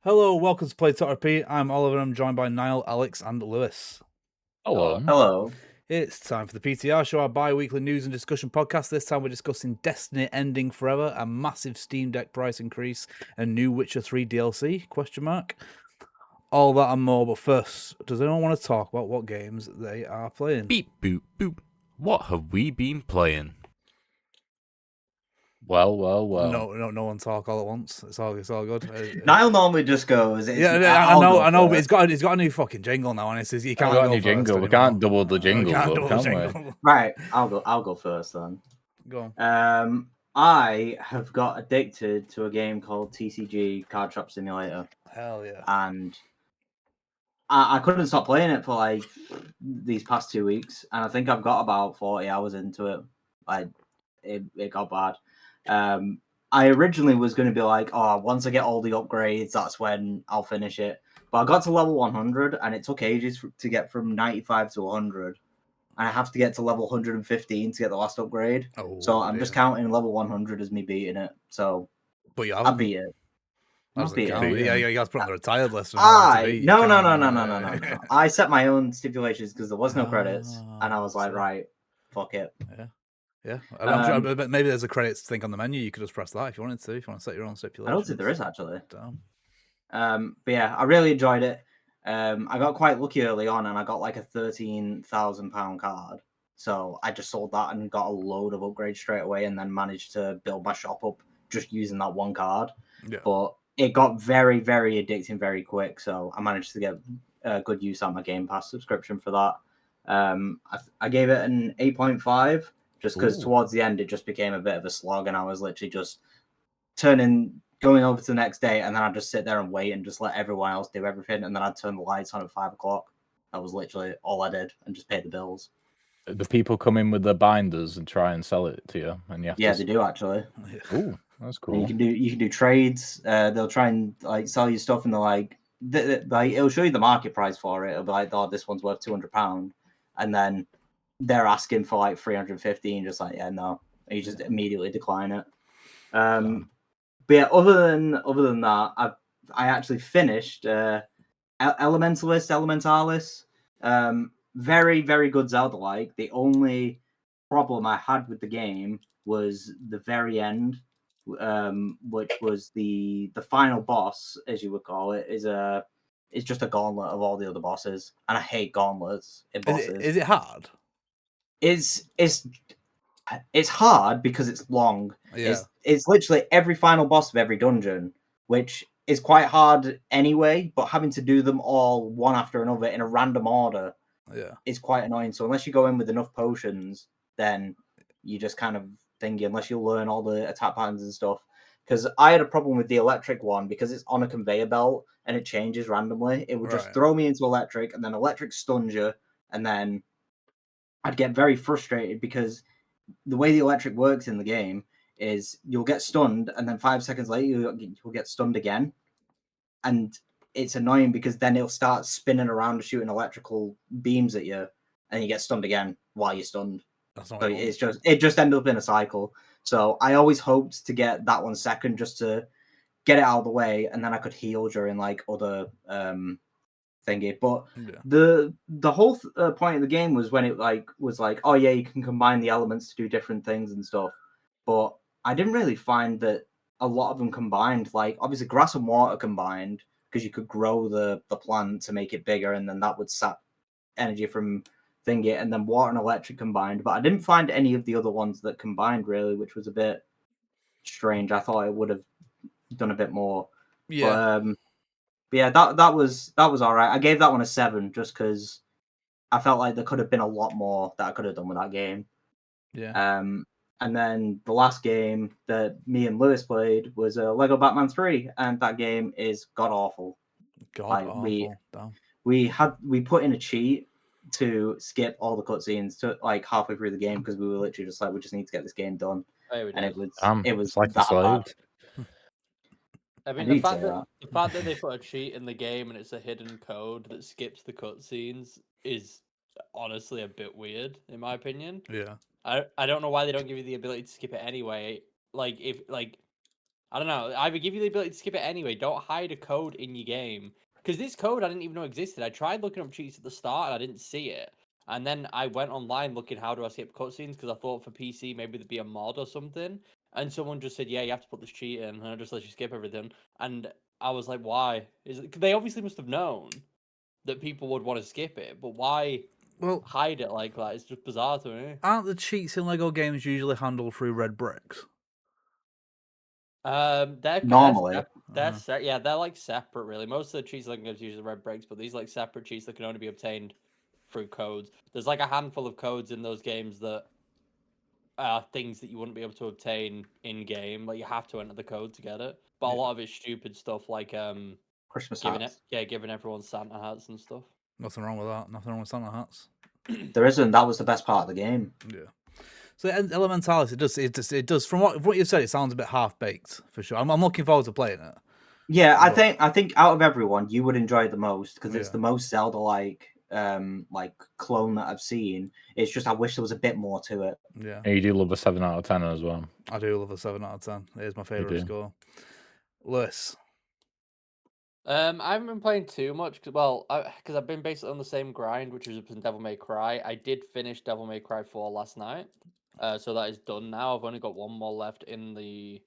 Hello, welcome to Play RP. I'm Oliver. I'm joined by Niall, Alex, and Lewis. Hello. Hello. It's time for the PTR Show, our bi-weekly news and discussion podcast. This time we're discussing Destiny ending forever, a massive Steam Deck price increase, and new Witcher 3 DLC, question mark. All that and more, but first, does anyone want to talk about what games they are playing? Beep boop boop. What have we been playing? Well. No one talk all at once. It's all good. Niall normally just goes. I know, but he's got a new fucking jingle now, and it says you can't got go a new first jingle. anymore. We can't double the jingle, We? Right, I'll go first then. Go on. I have got addicted to a game called TCG Card Shop Simulator, Hell yeah. and I couldn't stop playing it for like these past 2 weeks, and I think I've got about 40 hours into it. Like it got bad. I originally was going to be like, oh, once I get all the upgrades, that's when I'll finish it. But I got to level 100, and it took ages to get from 95 to 100. And I have to get to level 115 to get the last upgrade. So I'm just counting level 100 as me beating it. So but you I beat it. Yeah, you guys put on the retired list. No. I set my own stipulations because there was no credits, and I was like, right, fuck it. Yeah. I'm sure, but maybe there's a credits thing on the menu. You could just press that if you wanted to. If you want to set your own stipulations. I don't think there is actually. Damn. But yeah, I really enjoyed it. I got quite lucky early on, and I got like a £13,000 card. So I just sold that and got a load of upgrades straight away, and then managed to build my shop up just using that one card. Yeah. But it got very, very addicting very quick. So I managed to get good use out of my Game Pass subscription for that. I gave it an 8.5 just because towards the end it just became a bit of a slog, and I was literally just going over to the next day, and then I'd just sit there and wait and just let everyone else do everything, and then I'd turn the lights on at 5 o'clock. That was literally all I did, and just pay the bills. The people come in with their binders and try and sell it to you, and you have they do actually. Ooh, that's cool. And you can do trades. They'll try and like sell you stuff, and they're like it'll show you the market price for it. It'll be like, oh, this one's worth £200, and then they're asking for like 350, and just like, yeah, no, and you just immediately decline it. But yeah, other than that, I actually finished Elementalis. Very, very good Zelda-like. The only problem I had with the game was the very end, which was the final boss, as you would call it, is just a gauntlet of all the other bosses, and I hate gauntlets in bosses. Is it hard? It's hard because it's long. Yeah. It's literally every final boss of every dungeon, which is quite hard anyway, but having to do them all one after another in a random order is quite annoying. So unless you go in with enough potions, then you just kind of thingy, unless you learn all the attack patterns and stuff. Because I had a problem with the electric one, because it's on a conveyor belt and it changes randomly. It would just throw me into electric, and then electric stuns you, and then I'd get very frustrated because the way the electric works in the game is you'll get stunned, and then 5 seconds later you'll get stunned again, and it's annoying because then it'll start spinning around shooting electrical beams at you, and you get stunned again while you're stunned. So it just ended up in a cycle. So I always hoped to get that one second just to get it out of the way, and then I could heal during like other thingy. But the whole point of the game was when it was like, oh yeah, you can combine the elements to do different things and stuff. But I didn't really find that a lot of them combined. Like obviously grass and water combined, because you could grow the plant to make it bigger, and then that would sap energy from thingy, and then water and electric combined. But I didn't find any of the other ones that combined really, which was a bit strange. I thought it would have done a bit more. But yeah, that was all right. I gave that one a 7 just because I felt like there could have been a lot more that I could have done with that game. Yeah. And then the last game that me and Lewis played was Lego Batman 3, and that game is god awful. We put in a cheat to skip all the cutscenes to like halfway through the game, because we were literally just like, we just need to get this game done. And it was like that bad. I mean, the fact that they put a cheat in the game and it's a hidden code that skips the cutscenes is honestly a bit weird, in my opinion. Yeah. I don't know why they don't give you the ability to skip it anyway. Like if I don't know. Either give you the ability to skip it anyway. Don't hide a code in your game. Because this code I didn't even know existed. I tried looking up cheats at the start and I didn't see it. And then I went online looking how do I skip cutscenes because I thought for PC maybe there'd be a mod or something. And someone just said, yeah, you have to put this cheat in, and I just let you skip everything. And I was like, why? They obviously must have known that people would want to skip it, but why hide it like that? It's just bizarre to me. Aren't the cheats in Lego games usually handled through red bricks? Normally. They're like separate really. Most of the cheats Lego games use red bricks, but these like separate cheats that can only be obtained through codes. There's like a handful of codes in those games that are things that you wouldn't be able to obtain in game. Like you have to enter the code to get it. But a lot of it's stupid stuff like Christmas giving hats. giving everyone Santa hats and stuff. Nothing wrong with that. Nothing wrong with Santa hats. There isn't. That was the best part of the game. Yeah. So Elementalis, it does. From what you said, it sounds a bit half baked for sure. I'm looking forward to playing it. Yeah, I think out of everyone, you would enjoy it the most because it's the most Zelda-like clone that I've seen. It's just I wish there was a bit more to it. Yeah. And you do love a 7 out of 10 as well. I do love a 7 out of 10. It is my favorite score. Lewis. I haven't been playing too much because I've been basically on the same grind, which is Devil May Cry. I did finish Devil May Cry 4 last night, so that is done now. I've only got one more left in the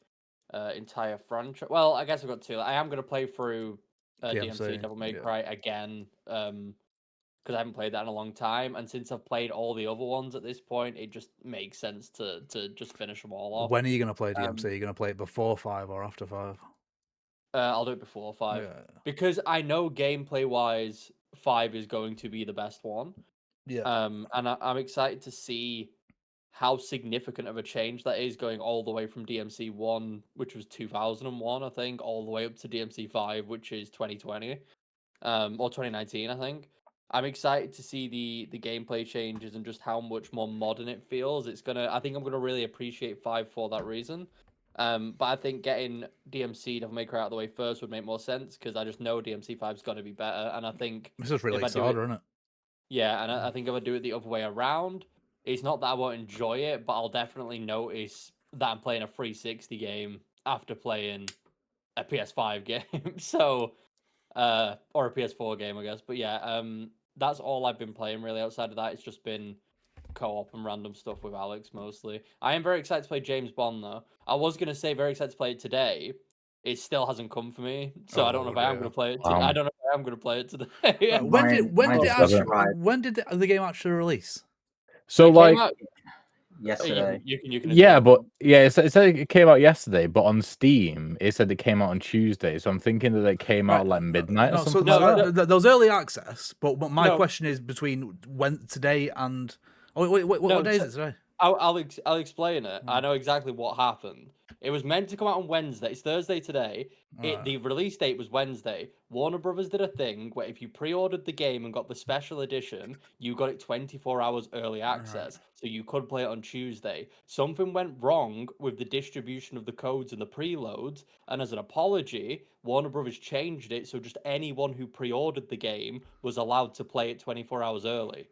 entire franchise. Well, I guess I've got two. I am going to play through DMC Devil May Cry again because I haven't played that in a long time, and since I've played all the other ones at this point, it just makes sense to just finish them all off. When are you going to play DMC? Are you going to play it before 5 or after 5? I'll do it before 5 because I know gameplay wise 5 is going to be the best one. Yeah. And I'm excited to see how significant of a change that is going all the way from DMC 1, which was 2001, I think, all the way up to DMC 5, which is 2020, or 2019, I think. I'm excited to see the gameplay changes and just how much more modern it feels. I think I'm gonna really appreciate 5 for that reason. But I think getting DMC Devil May Cry out of the way first would make more sense because I just know DMC 5 is going to be better, and I think it's just really harder, isn't it? Yeah, and I think if I do it the other way around, it's not that I won't enjoy it, but I'll definitely notice that I'm playing a 360 game after playing a PS5 game, so or a PS4 game, I guess. But yeah, that's all I've been playing really. Outside of that, it's just been co-op and random stuff with Alex mostly. I am very excited to play James Bond though. I was gonna say very excited to play it today. It still hasn't come for me, so I don't know if I am gonna play it. I don't know if I am gonna play it today. When did the game actually release? So like yesterday. It said it came out yesterday, but on Steam it said it came out on Tuesday. So I'm thinking that it came out like midnight or something. There was early access, but my question is between today and what day is it today? I'll explain it. I know exactly what happened. It was meant to come out on Wednesday. It's Thursday today. The release date was Wednesday. Warner Brothers did a thing where if you pre-ordered the game and got the special edition, you got it 24 hours early access. So you could play it on Tuesday. Something went wrong with the distribution of the codes and the preloads, and as an apology, Warner Brothers changed it so just anyone who pre-ordered the game was allowed to play it 24 hours early.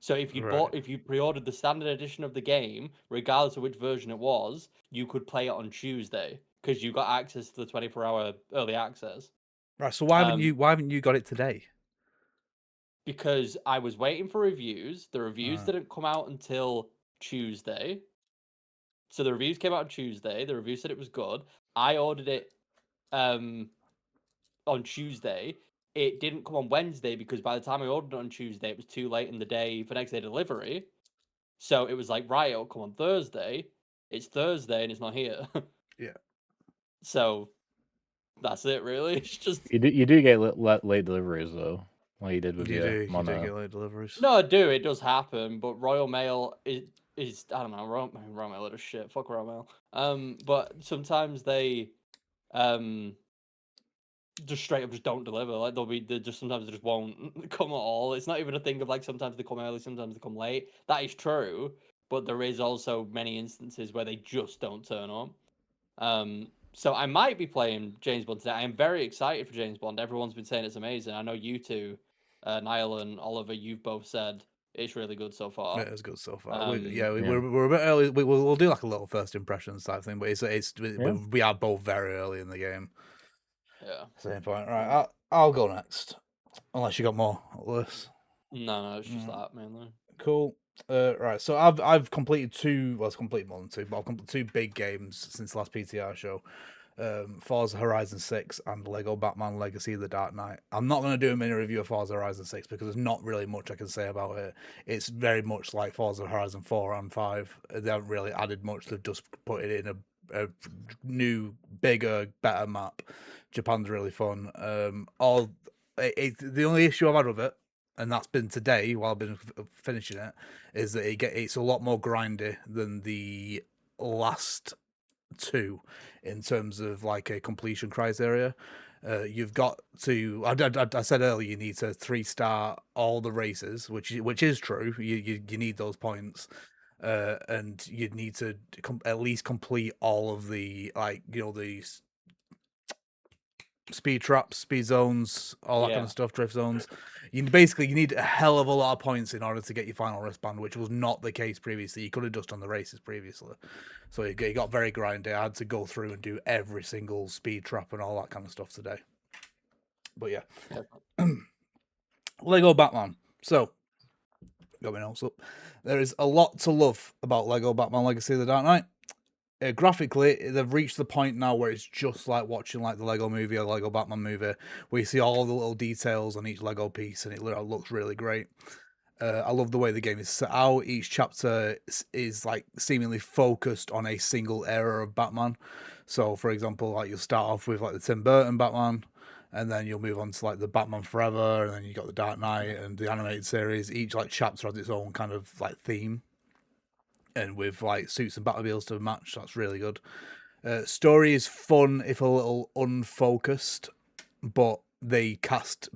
So if you pre-ordered the standard edition of the game, regardless of which version it was, you could play it on Tuesday because you got access to the 24-hour early access. Right. So why haven't you got it today? Because I was waiting for reviews. The reviews didn't come out until Tuesday. So the reviews came out on Tuesday. The review said it was good. I ordered it on Tuesday. It didn't come on Wednesday because by the time I ordered it on Tuesday, it was too late in the day for next day delivery. So it was like, right, it'll come on Thursday. It's Thursday and it's not here. Yeah. So that's it, really. It's just you do get late deliveries though, like you did with your Mono. You do get late deliveries. No, I do. It does happen, but Royal Mail is I don't know. Royal Mail is shit. Fuck Royal Mail. But sometimes they just straight up just don't deliver. Like sometimes they just won't come at all. It's not even a thing of like sometimes they come early, sometimes they come late. That is true, but there is also many instances where they just don't turn up. So I might be playing James Bond today. I am very excited for James Bond. Everyone's been saying it's amazing. I know you two, Niall and Oliver, you've both said It's really good so far. It is good so far. We're Yeah. a bit early. We'll do like a little first impressions type thing, but Yeah. we are both very early in the game. Yeah. Same point. Right, I'll go next. Unless you got more, Lewis. No, it's just that mainly. Cool. Right, so I've completed two. Well, it's completed more than two, but I've completed two big games since the last PTR show. Forza Horizon 6 and Lego Batman Legacy of the Dark Knight. I'm not going to do a mini review of Forza Horizon 6 because there's not really much I can say about it. It's very much like Forza Horizon 4 and 5. They haven't really added much. They've just put it in a new, bigger, better map. Japan's really fun. The only issue I've had with it, and that's been today while I've been finishing it, is that it's a lot more grindy than the last two in terms of like a completion criteria. You've got to. I said earlier you need to 3-star all the races, which is true. You need those points, and you need to at least complete all of the the speed traps, speed zones, all that kind of stuff, drift zones. You need a hell of a lot of points in order to get your final wristband, which was not the case previously. You could have just done the races previously, so it got very grindy. I had to go through and do every single speed trap and all that kind of stuff today. But yeah, Lego Batman. So, got my notes up. There is a lot to love about Lego Batman Legacy of the Dark Knight. Graphically, they've reached the point now where it's just like watching like the Lego movie or Lego Batman movie, where you see all the little details on each Lego piece, and it looks really great. I love the way the game is set out. Each chapter is like seemingly focused on a single era of Batman. So, for example, like you'll start off with like the Tim Burton Batman, and then you'll move on to like the Batman Forever, and then you got the Dark Knight and the animated series. Each like chapter has its own kind of like theme, and with like suits and Batmobiles to match. That's really good. Story is fun if a little unfocused, but they cast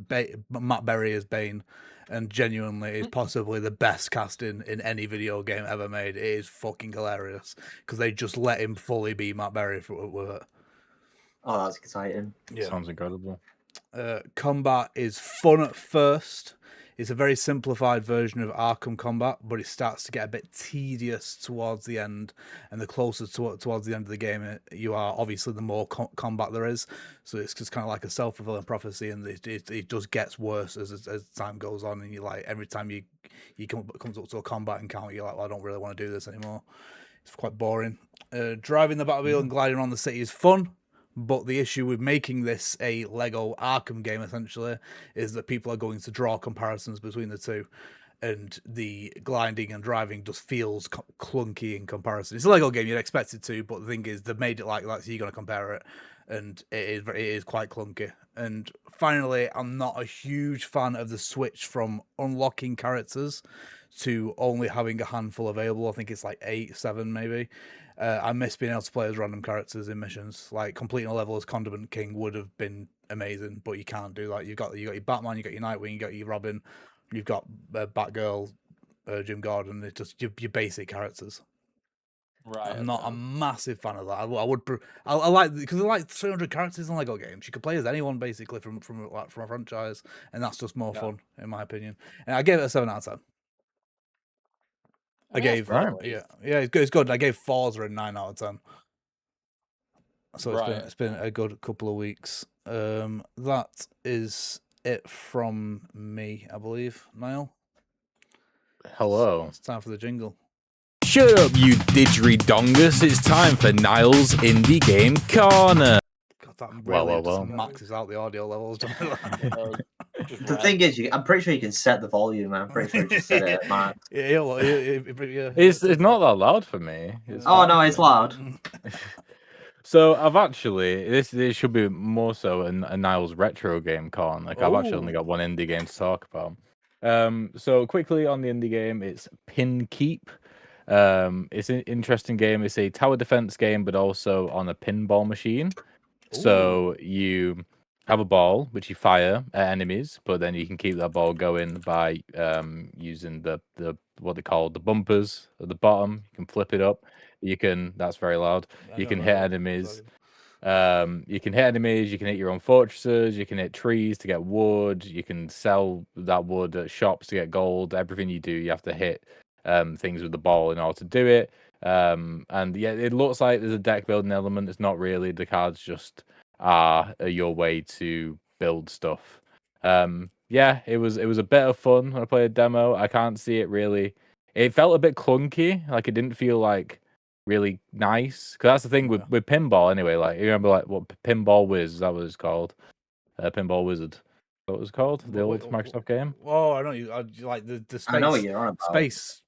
Matt Berry as Bane, and genuinely is possibly the best casting in any video game ever made. It is fucking hilarious because they just let him fully be Matt Berry with it. Oh, that's exciting. Yeah. Sounds incredible. Combat is fun at first. It's a very simplified version of Arkham Combat, but it starts to get a bit tedious towards the end. And the closer towards the end of the game you are, obviously, the more combat there is. So it's just kind of like a self-fulfilling prophecy, and it just gets worse as time goes on. And you like every time you comes up to a combat encounter, you're like, well, I don't really want to do this anymore. It's quite boring. Driving the Batmobile and gliding around the city is fun. But the issue with making this a Lego Arkham game, essentially, is that people are going to draw comparisons between the two. And the gliding and driving just feels clunky in comparison. It's a Lego game, you'd expect it to, but the thing is, they've made it like that, so you're going to compare it. And it is quite clunky. And finally, I'm not a huge fan of the switch from unlocking characters to only having a handful available. I think it's like 8, 7 maybe. I miss being able to play as random characters in missions. Like completing a level as Condiment King would have been amazing, but you can't do that. You've got your Batman, you got your Nightwing, you got your Robin, you've got Batgirl, Jim Gordon. It's just your basic characters. Right. I'm not a massive fan of that. I like because there are like 300 characters in Lego games. You can play as anyone basically from a franchise, and that's just more fun in my opinion. And I gave it a 7 out of 10. I gave it's good. I gave Forza a 9 out of 10. So it's been a good couple of weeks. That is it from me, I believe. Niall. Hello. It's time for the jingle. Shut up, you didgeridongus. It's time for Niall's Indie Game Corner. God, that really just maxes out the audio levels. The thing is, I'm pretty sure you can set the volume. I'm pretty sure you just set it at max. It's not that loud for me. No, it's loud. So I've actually this should be more so a Niall's retro game con. Like I've actually only got one indie game to talk about. So quickly on the indie game, it's Pin Keep. It's an interesting game. It's a tower defense game, but also on a pinball machine. Ooh. So you have a ball which you fire at enemies, but then you can keep that ball going by using the what they call the bumpers at the bottom. You can flip it up. You can. That's very loud. You can hit enemies. You can hit enemies, you can hit your own fortresses, you can hit trees to get wood, you can sell that wood at shops to get gold. Everything you do, you have to hit things with the ball in order to do it. And yeah, it looks like there's a deck building element. It's not really. The cards just are your way to build stuff. Yeah, it was a bit of fun when I played a demo. I can't see it really. It felt a bit clunky. Like it didn't feel like really nice. Because that's the thing with pinball anyway. Like you remember like what Pinball Wiz, is that what it's called? Pinball Wizard. Is that what it was called? The old Microsoft game? Oh, I know you. I like the space. I know what you're on about. Space.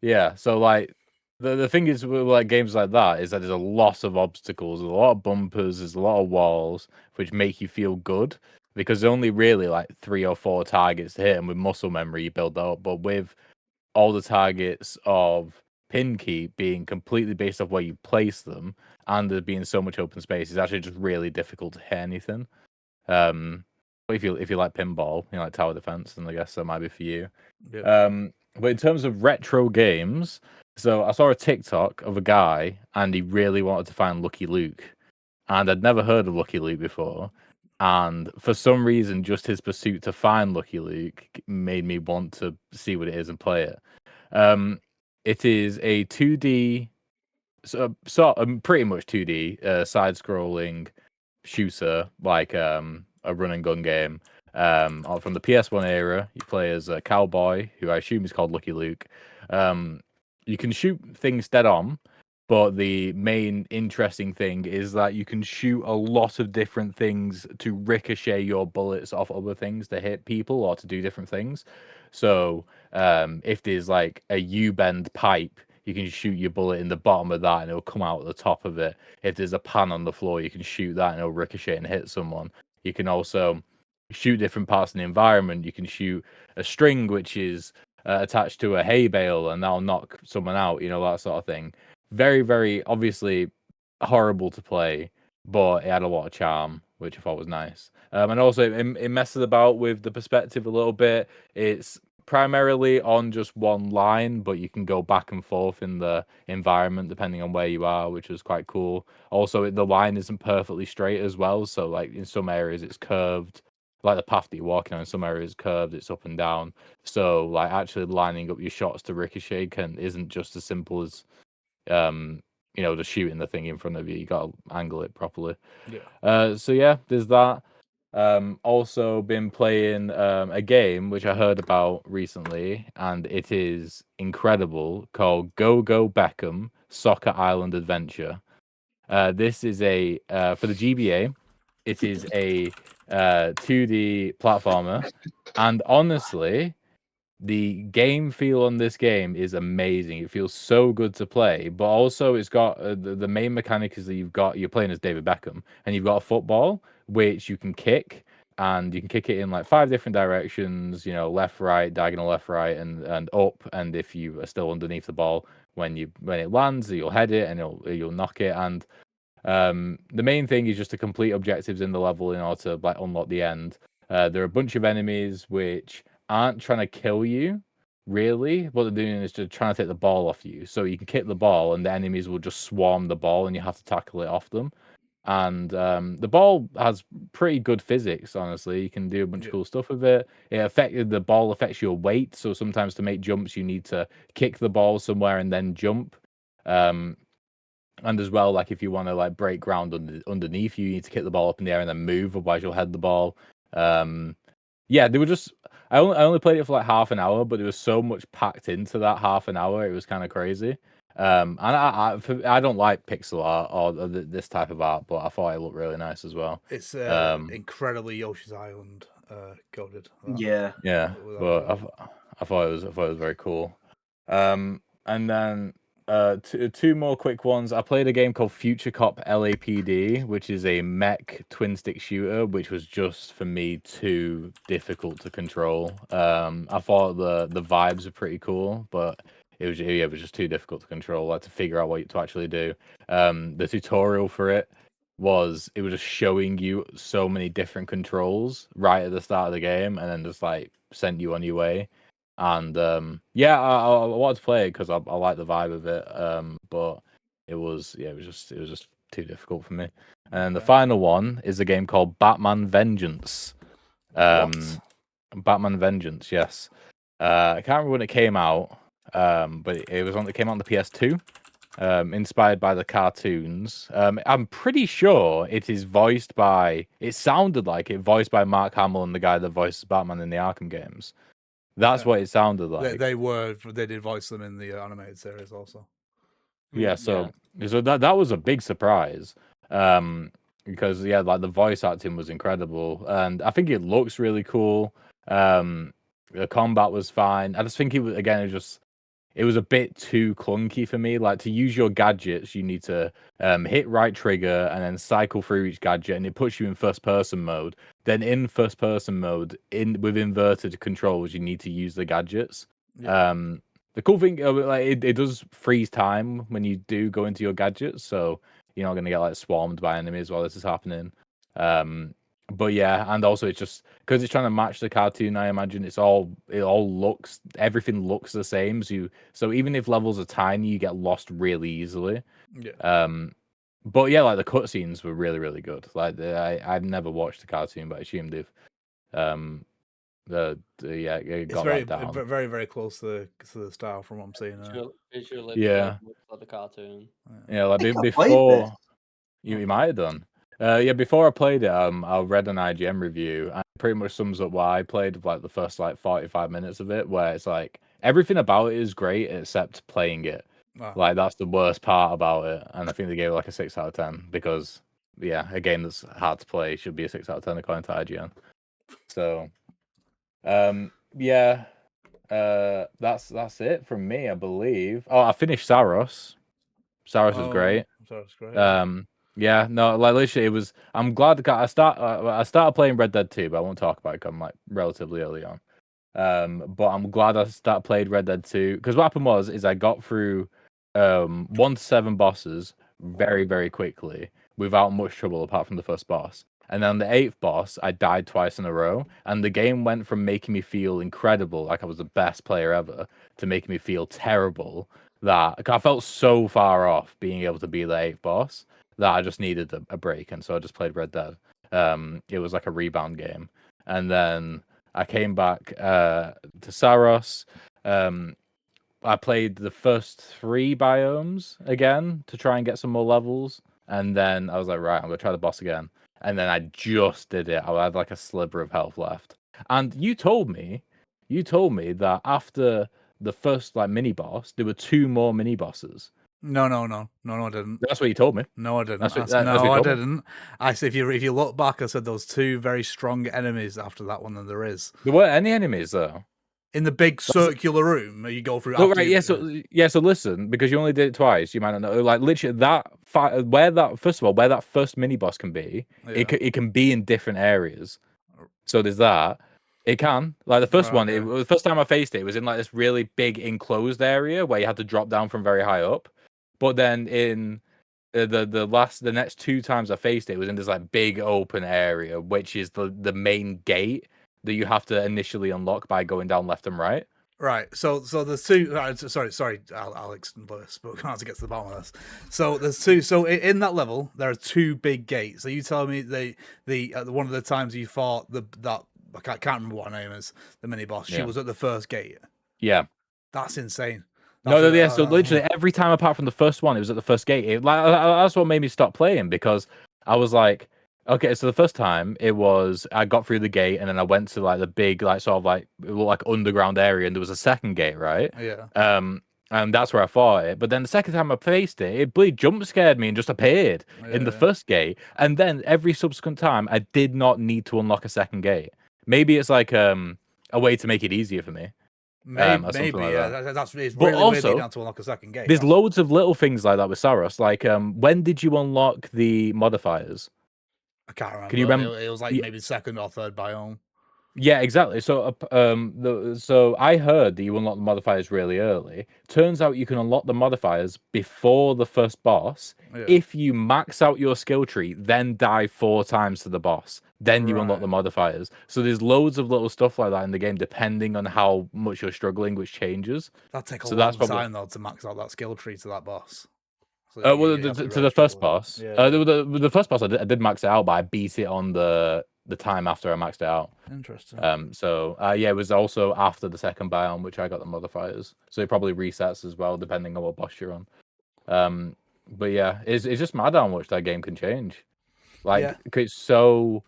Yeah. So like the thing is with like games like that is that there's a lot of obstacles, there's a lot of bumpers, there's a lot of walls which make you feel good because there's only really like 3 or 4 targets to hit, and with muscle memory you build that up. But with all the targets of pin keep being completely based off where you place them, and there being so much open space, it's actually just really difficult to hit anything. But if you like pinball, you like tower defense, then I guess that might be for you. Yeah. But in terms of retro games, so I saw a TikTok of a guy, and he really wanted to find Lucky Luke, and I'd never heard of Lucky Luke before. And for some reason, just his pursuit to find Lucky Luke made me want to see what it is and play it. It is a 2D, pretty much 2D side-scrolling shooter, like a run and gun game. From the PS1 era, you play as a cowboy, who I assume is called Lucky Luke. You can shoot things dead on, but the main interesting thing is that you can shoot a lot of different things to ricochet your bullets off other things to hit people or to do different things. So if there's like a U-bend pipe, you can shoot your bullet in the bottom of that and it'll come out at the top of it. If there's a pan on the floor, you can shoot that and it'll ricochet and hit someone. You can also shoot different parts of the environment. You can shoot a string which is attached to a hay bale and that'll knock someone out, that sort of thing. Very, very obviously horrible to play, but it had a lot of charm, which I thought was nice. And also it messes about with the perspective a little bit. It's primarily on just one line, but you can go back and forth in the environment depending on where you are, which was quite cool. Also, the line isn't perfectly straight as well, so like in some areas it's curved, like the path that you're walking on. In some areas curved, it's up and down. So like actually lining up your shots to ricochet isn't just as simple as just shooting the thing in front of you. You got to angle it properly. So yeah, there's that. Also been playing a game which I heard about recently, and it is incredible, called Go Go Beckham Soccer Island Adventure. This is a for the GBA. It is a 2D platformer, and honestly, the game feel on this game is amazing. It feels so good to play, but also it's got the main mechanic is that you're playing as David Beckham, and you've got a football which you can kick, and you can kick it in like 5 different directions. Left, right, diagonal, left, right, and up. And if you are still underneath the ball when it lands, you'll head it and you'll knock it. And the main thing is just to complete objectives in the level in order to like unlock the end. There are a bunch of enemies which aren't trying to kill you, really. What they're doing is just trying to take the ball off you. So you can kick the ball, and the enemies will just swarm the ball, and you have to tackle it off them. And the ball has pretty good physics, honestly. You can do a bunch of cool stuff with it. The ball affects your weight, so sometimes to make jumps, you need to kick the ball somewhere and then jump. And as well, like if you want to like break ground underneath you, you need to kick the ball up in the air and then move, otherwise you'll head the ball. Yeah, they were just. I only played it for like half an hour, but there was so much packed into that half an hour. It was kind of crazy. And I don't like pixel art or this type of art, but I thought it looked really nice as well. It's incredibly Yoshi's Island coded. Yeah. But I thought it was very cool. And then two more quick ones. I played a game called Future Cop LAPD, which is a mech twin stick shooter, which was just for me too difficult to control. I thought the vibes were pretty cool, but it was just too difficult to control, like to figure out what to actually do. The tutorial for it was just showing you so many different controls right at the start of the game, and then just like sent you on your way. And I wanted to play it because I like the vibe of it. But it was just too difficult for me. And the final one is a game called Batman Vengeance. Batman Vengeance, yes. I can't remember when it came out, but it was on. It came out on the PS2. Inspired by the cartoons. I'm pretty sure it is voiced by. It sounded like it voiced by Mark Hamill and the guy that voices Batman in the Arkham games. That's what it sounded like. They did voice them in the animated series also. Yeah, so that was a big surprise. Because like the voice acting was incredible, and I think it looks really cool. The combat was fine. I just think it was a bit too clunky for me. Like, to use your gadgets, you need to hit right trigger and then cycle through each gadget, and it puts you in first person mode. Then in first person mode, with inverted controls, you need to use the gadgets. Yeah. The cool thing, like it does freeze time when you do go into your gadgets, so you're not going to get like swarmed by enemies while this is happening. But yeah, and also it's just because it's trying to match the cartoon. I imagine everything looks the same. So even if levels are tiny, you get lost really easily. Yeah. But yeah, like the cutscenes were really, really good. Like I've never watched the cartoon, but I assume they've it got very, that down. very, very close to the style from what I'm seeing. Visually, yeah, like the cartoon. Yeah, like before you might have done. Before I played it, I read an IGN review, and it pretty much sums up why I played like the first like 45 minutes of it, where it's like everything about it is great except playing it. Wow. Like that's the worst part about it, and I think they gave it like a 6 out of 10 because a game that's hard to play should be a 6 out of 10 according to IGN. So, that's it from me, I believe. Oh, I finished Saros. Saros was great. Saros great. Yeah, no, like literally, it was. I'm glad I started playing Red Dead 2, but I won't talk about it. 'Cause I'm like relatively early on. But I'm glad I played Red Dead 2 because what happened is I got through 1 to 7 bosses very, very quickly without much trouble apart from the first boss. And then the 8th boss, I died twice in a row, and the game went from making me feel incredible, like I was the best player ever, to making me feel terrible. That I felt so far off being able to be the 8th boss that I just needed a break, and so I just played Red Dead. It was like a rebound game, and then I came back to Saros. I played the first 3 biomes again to try and get some more levels, and then I was like, right, I'm gonna try the boss again, and then I just did it. I had like a sliver of health left, and you told me that after the first like mini boss, there were 2 more mini bosses. No, I didn't. That's what you told me. No, I didn't. I didn't. I said if you look back, I said there was 2 very strong enemies after that one than there is. There weren't any enemies though. In the big circular room you go through. Oh, right, yeah. So listen, because you only did it twice, you might not know. Like literally, that fight where that first mini boss can be, it can be in different areas. So there's that. It can like the first one. The first time I faced it, it was in like this really big enclosed area where you had to drop down from very high up. But then in the next 2 times I faced it, it was in this like big open area, which is the main gate that you have to initially unlock by going down left and right. Right. So there's 2. Sorry, Alex, but I have to get to the bottom of this. So there's 2. So in that level, there are 2 big gates. So you tell me the one of the times you fought that I can't remember what her name is, the mini boss. She was at the first gate. Yeah. That's insane. So literally every time apart from the first one, it was at the first gate. That's what made me stop playing, because I was like, okay, so the first time it was I got through the gate and then I went to like the big like sort of like underground area, and there was a second gate, right? Yeah. And that's where I fought it. But then the second time I faced it, it bleed jump scared me and just appeared in the first gate. And then every subsequent time, I did not need to unlock a second gate. Maybe it's like a way to make it easier for me. Maybe like that's it's really also, weird to unlock a second gate. There's loads of little things like that with Saros. Like, when did you unlock the modifiers? I can't remember. Can you remember? It was like maybe 2nd or 3rd biome. Yeah, exactly. So, so I heard that you unlock the modifiers really early. Turns out you can unlock the modifiers before the first boss. If you max out your skill tree, then die 4 times to the boss. Then you unlock the modifiers. So there's loads of little stuff like that in the game, depending on how much you're struggling, which changes. That takes a long time though to max out that skill tree to that boss. Well, to the first boss. The first boss, I did max it out, but I beat it on the time after I maxed it out. Interesting. Yeah, it was also after the second biome, which I got the modifiers. So it probably resets as well, depending on what boss you're on. But yeah, it's just mad how much that game can change. Like, it's so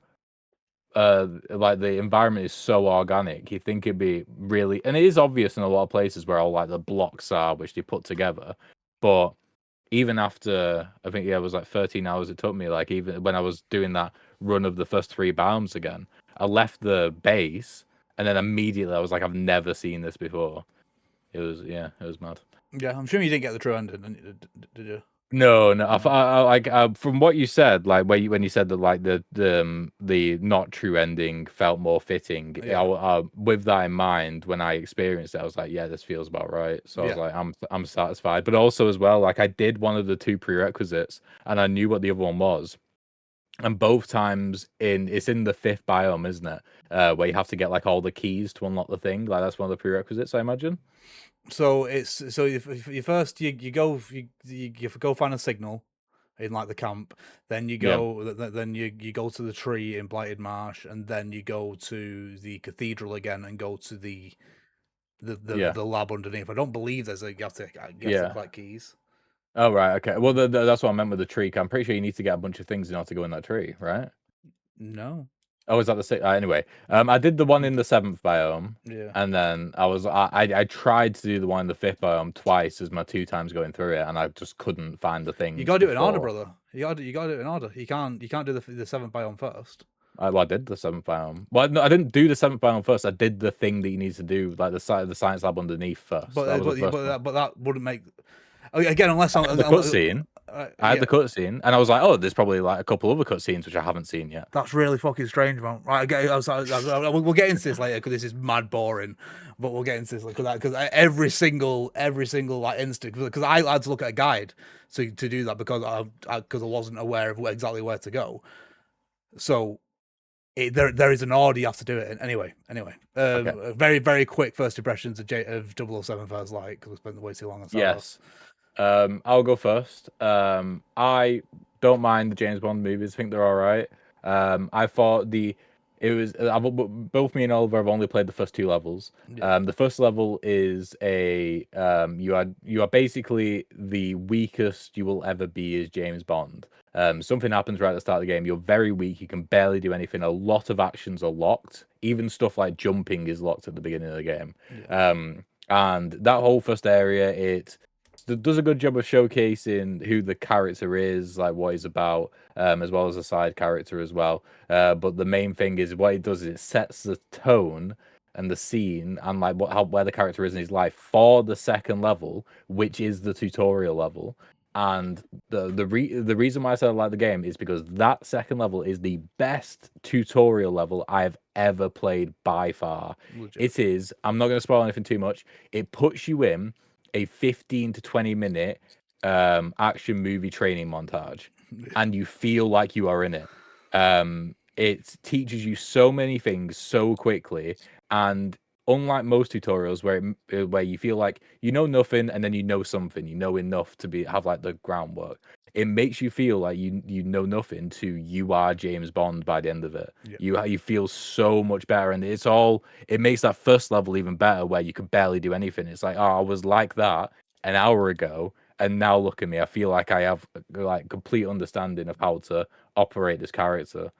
like the environment is so organic. You think it'd be really, and it is obvious in a lot of places where all like the blocks are, which they put together. But even after, I think it was like 13 hours it took me. Like even when I was doing that run of the first 3 biomes again, I left the base and then immediately I was like, I've never seen this before. It was mad. Yeah, I'm sure you didn't get the true ending, did you? No. I from what you said, like when you said that like the not true ending felt more fitting. Yeah. With that in mind, when I experienced it, I was like, yeah, this feels about right. So I was like, I'm satisfied. But also as well, like I did one of the 2 prerequisites, and I knew what the other one was. And both times it's in the 5th biome, isn't it? Where you have to get like all the keys to unlock the thing. Like that's one of the prerequisites, I imagine. So if you first you go find a signal in like the camp, then you go then you go to the tree in Blighted Marsh, and then you go to the cathedral again and go to the lab underneath. I don't believe you have to collect keys. Oh right, okay. Well, that's what I meant with the tree. I'm pretty sure you need to get a bunch of things in order to go in that tree, right? No. Oh, is that the same? Anyway, I did the one in the 7th biome, Yeah. and then I tried to do the one in the 5th biome twice as my 2 times going through it, and I just couldn't find the thing. You gotta do it in order, brother. You gotta do it in order. You can't do the 7th biome first. I did the 7th biome. Well, no, I didn't do the 7th biome first. I did the thing that you need to do, like the science lab underneath first. But that wouldn't make. Again, unless I had the cutscene. I had the cutscene, and I was like, "Oh, there's probably like a couple other cutscenes which I haven't seen yet." That's really fucking strange, man. Right, we'll get into this later because this is mad boring. But we'll get into this because every single like instant, because I had to look at a guide to do that because I wasn't aware of exactly where to go. So there is an order you have to do it in. Anyway. Okay. Very, very quick first impressions of 007 First Light because we spent way too long on Saros. Yes. I'll go first. I don't mind the James Bond movies. I think they're all right. I thought both me and Oliver have only played the first 2 levels. Yeah. The first level is you are basically the weakest you will ever be as James Bond. Something happens right at the start of the game. You're very weak. You can barely do anything. A lot of actions are locked. Even stuff like jumping is locked at the beginning of the game. Yeah. And that whole first area, it does a good job of showcasing who the character is, like what he's about, as well as a side character as well. But the main thing is what it does is it sets the tone and the scene and like where the character is in his life for the second level, which is the tutorial level. And the reason why I said I like the game is because that second level is the best tutorial level I've ever played by far. Legit. It is. I'm not going to spoil anything too much. It puts you in a 15 to 20 minute action movie training montage, and you feel like you are in it. It teaches you so many things so quickly, and unlike most tutorials where you feel like you know nothing and then you know something, you know enough to have like the groundwork, it makes you feel like you know nothing to you are James Bond by the end of it. Yeah. You feel so much better, and it makes that first level even better where you can barely do anything. It's like, oh, I was like that an hour ago, and now look at me. I feel like I have like complete understanding of how to operate this character.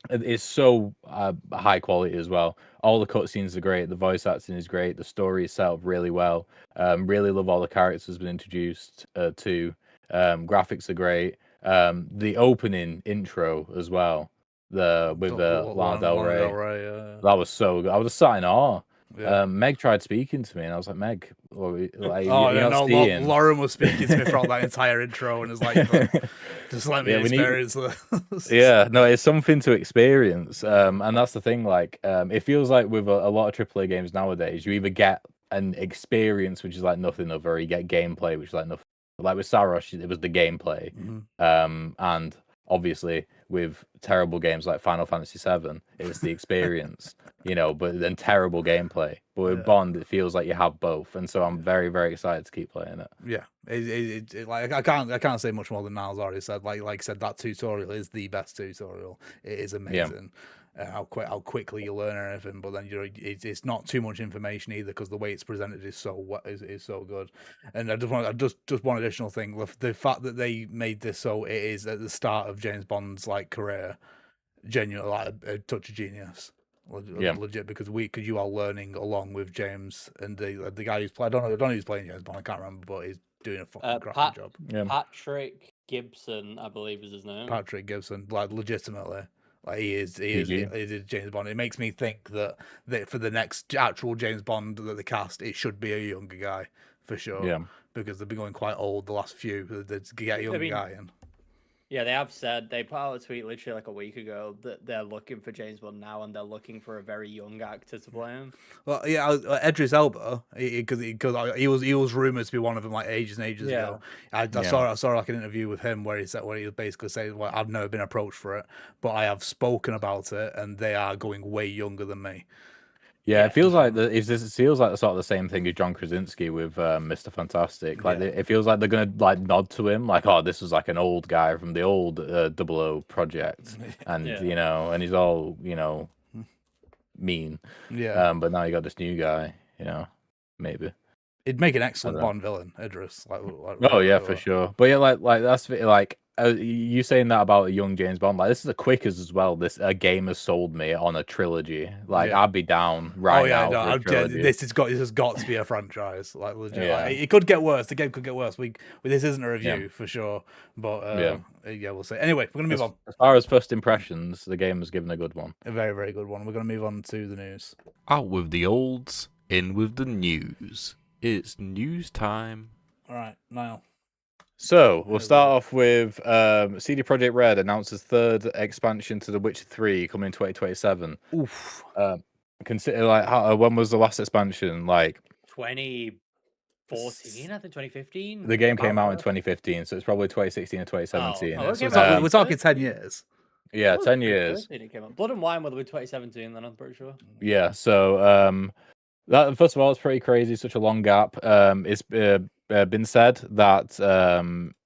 It's so high quality as well. All the cutscenes are great. The voice acting is great. The story is set up really well. Really love all the characters been introduced to. Graphics are great. The opening intro as well. With Lana Del Rey. That was so good. I was just sat in awe. Yeah. Meg tried speaking to me, and I was like, Meg, Lauren was speaking to me throughout that entire intro, and was like, just let me experience this. Yeah, no, it's something to experience, and that's the thing. Like, it feels like with a lot of AAA games nowadays, you either get an experience which is like nothing other, or you get gameplay which is like nothing. Like with Saros, it was the gameplay, and obviously with terrible games like Final Fantasy VII, it's the experience, but then terrible gameplay. But with Bond, it feels like you have both, and so I'm very, very excited to keep playing it. Yeah, like I can't say much more than Niall's already said. Like I said, that tutorial is the best tutorial. It is amazing. How quickly you learn everything, but then it's not too much information either, because the way it's presented is so good. And I just one additional thing: the fact that they made this so it is at the start of James Bond's career, genuinely a touch of genius. Legit, because you are learning along with James and the guy who's playing. I don't know who's playing James Bond. I can't remember, but he's doing a fucking cracking job. Patrick Gibson, I believe, is his name. Patrick Gibson, legitimately. He is James Bond. It makes me think that for the next actual James Bond that they cast, it should be a younger guy for sure. Yeah, because they've been going quite old the last few. They get a younger guy in. Yeah, they have said, they put out a tweet literally like a week ago that they're looking for James Bond now, and they're looking for a very young actor to play him. Well, yeah, Idris Elba, because he was rumored to be one of them ages and ages ago. I saw like an interview with him where he was basically saying, "Well, I've never been approached for it, but I have spoken about it, and they are going way younger than me." Yeah, it feels like it feels like sort of the same thing as John Krasinski with Mr. Fantastic. It feels like they're gonna nod to him, oh, this was like an old guy from the old 00 project, and and he's all mean. Yeah. But now you got this new guy, maybe. It'd make an excellent Bond villain, Idris. For sure. But yeah, that's you saying that about a young James Bond, this is the quickest as well. A game has sold me on a trilogy. I'd be down now. This has got to be a franchise. Legit. It could get worse. The game could get worse. This isn't a review for sure, but we'll see. Anyway, we're gonna move on. As far as first impressions, the game was given a good one. A very, very good one. We're gonna move on to the news. Out with the olds, in with the news. It's news time. All right, Niall. So we'll start off with CD Projekt Red announces third expansion to The Witcher 3 coming in 2027. Oof. Consider when was the last expansion? 2014, I think 2015. The game came out in 2015, so it's probably 2016 or 2017. So we're talking 10 years. Yeah, 10 years. Blood and Wine would have been 2017, then I'm pretty sure. Yeah, so that first of all, it's pretty crazy, such a long gap. It's been said that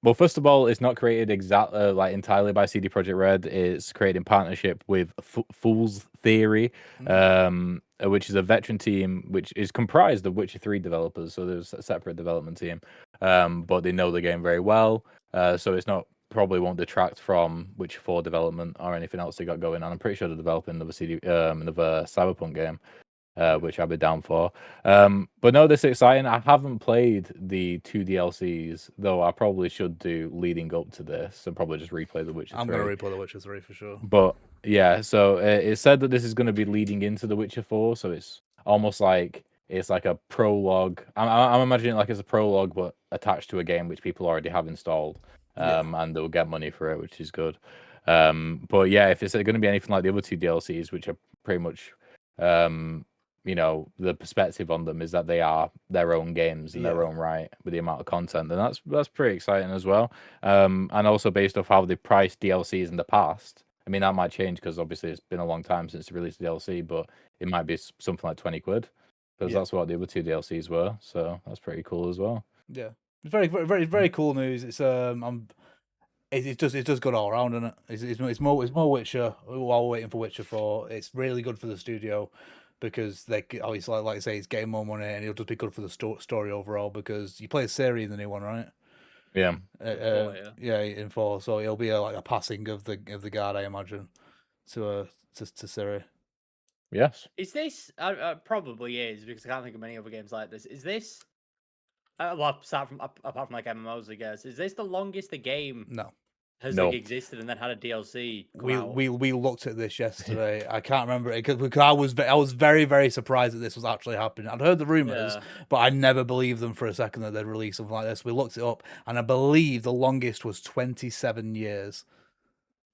well, first of all, it's not created exactly entirely by CD Projekt Red. It's created in partnership with Fool's Theory, which is a veteran team which is comprised of Witcher 3 developers. So there's a separate development team, but they know the game very well. So it's not probably won't detract from Witcher 4 development or anything else they got going on. I'm pretty sure they're developing another Cyberpunk game. Which I'll be down for. But no, this is exciting. I haven't played the 2 DLCs, though I probably should do leading up to this and probably just replay The Witcher 3. I'm going to replay The Witcher 3 for sure. But yeah, so it said that this is going to be leading into The Witcher 4, so it's almost like it's like a prologue. I'm imagining it like it's a prologue, but attached to a game which people already have installed, and they'll get money for it, which is good. But yeah, if it's going to be anything like the other 2 DLCs, which are pretty much the perspective on them is that they are their own games in their own right with the amount of content, and that's pretty exciting as well. And also based off how they priced DLCs in the past, I mean that might change because obviously it's been a long time since they released DLC, but it might be something like 20 quid because that's what the other 2 DLCs were. So that's pretty cool as well. Yeah, it's very, very, very, very cool news. It's it's just good all around, isn't it? It's more Witcher while we're waiting for Witcher 4. It's really good for the studio, because they obviously, like I say, it's getting more money, and it'll just be good for the story overall. Because you play Ciri in the new one, right? Yeah. In 4. So it'll be a passing of the guard, I imagine, to Ciri. Yes. Is this probably is, because I can't think of many other games like this. Is this apart from MMOs, I guess, is this the longest the game has existed and then had a DLC? We looked at this yesterday. I can't remember it because I was very, very surprised that this was actually happening. I'd heard the rumors, but I never believed them for a second that they'd release something like this. We looked it up, and I believe the longest was 27 years.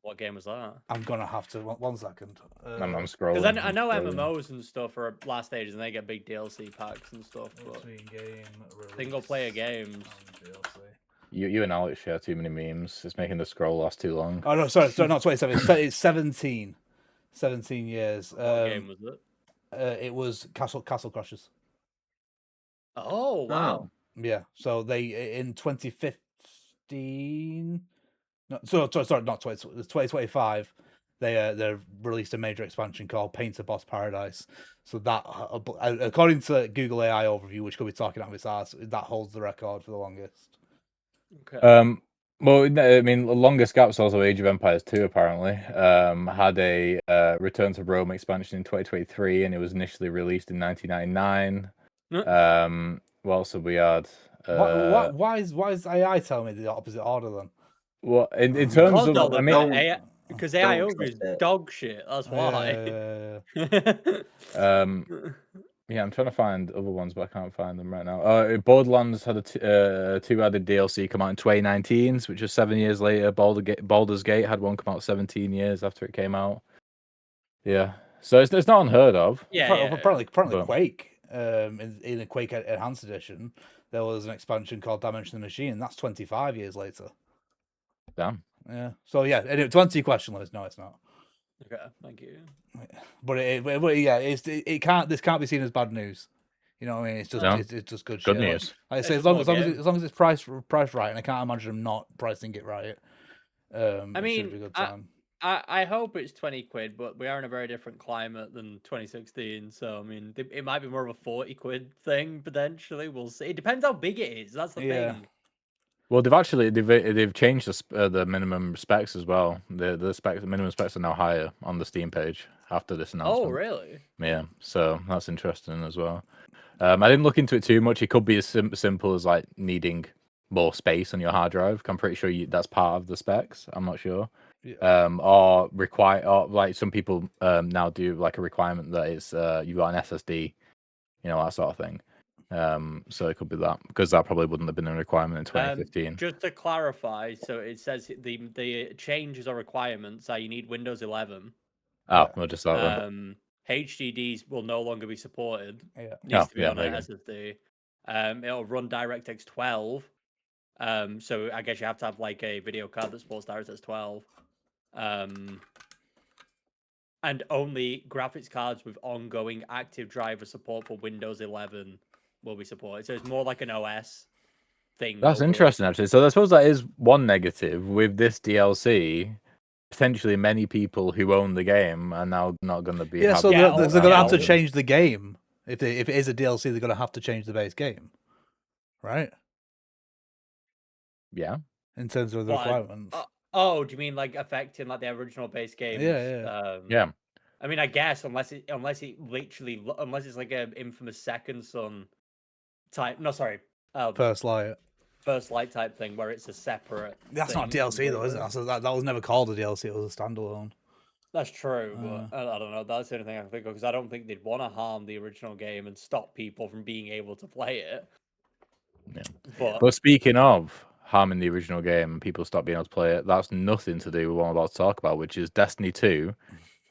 What game was that? I'm gonna have to 1 second. I'm scrolling. Because I know MMOs and stuff are last stages and they get big DLC packs and stuff. But game single player games. You and Alex share too many memes. It's making the scroll last too long. Oh no, sorry, not 27. It's 17. 17 years. What game was it? It was Castle Crashers. Oh wow! Yeah, so they in 2015. No, sorry, not 2025. They released a major expansion called Painter Boss Paradise. So that, according to Google AI overview, which could be talking out of its ass, that holds the record for the longest. Okay. Well, I mean, the longest gap's also Age of Empires 2, apparently. Had a Return to Rome expansion in 2023, and it was initially released in 1999. What else have we had? Why is AI telling me the opposite order then? Well, in terms of, I mean, because AI don't ogre is trust it. dog shit. That's why. Yeah, I'm trying to find other ones, but I can't find them right now. Borderlands had a 2 added DLC come out in 2019, which was 7 years later. Baldur's Gate had one come out 17 years after it came out. Yeah, so it's not unheard of. Apparently Quake, in a Quake Enhanced Edition, there was an expansion called Dimension of the Machine, and that's 25 years later. Damn. Yeah. So yeah, and to answer your question, Liz, no, it's not. Okay, thank you. But it can't. This can't be seen as bad news. You know what I mean? It's just it's just good shit. news. Like I say, as long as it's priced right, and I can't imagine them not pricing it right. I it mean, should be a good time. I hope it's 20 quid, but we are in a very different climate than 2016. So I mean, it might be more of a 40 quid thing potentially. We'll see. It depends how big it is. That's the thing. Well, they've changed the minimum specs as well. The minimum specs are now higher on the Steam page after this announcement. Oh, really? Yeah, so that's interesting as well. I didn't look into it too much. It could be as simple as like needing more space on your hard drive. I'm pretty sure that's part of the specs. I'm not sure. Yeah. Or like some people now do like a requirement that it's you got an SSD, that sort of thing. So it could be that, because that probably wouldn't have been a requirement in 2015. Just to clarify, so it says the changes or requirements are you need Windows 11. We'll just that one. HDDs will no longer be supported. Yeah. Needs to be on an SSD. It'll run DirectX 12. So I guess you have to have like a video card that supports DirectX 12. And only graphics cards with ongoing active driver support for Windows 11 will be supported. So it's more like an OS thing. That's interesting, actually. So I suppose that is one negative with this DLC. Potentially, many people who own the game are now not going to be. Yeah, so they're going to have to change the game. If it is a DLC, they're going to have to change the base game, right? Yeah. In terms of the requirements. Oh, do you mean like affecting like the original base game? Yeah. I mean, I guess unless it's like an infamous Second Son type. No, sorry. First Light type thing where it's a separate. That's not DLC though, is it? So that was never called a DLC. It was a standalone. That's true, but I don't know. That's the only thing I can think of, because I don't think they'd want to harm the original game and stop people from being able to play it. Yeah. But speaking of harming the original game and people stop being able to play it, that's nothing to do with what I'm about to talk about, which is Destiny 2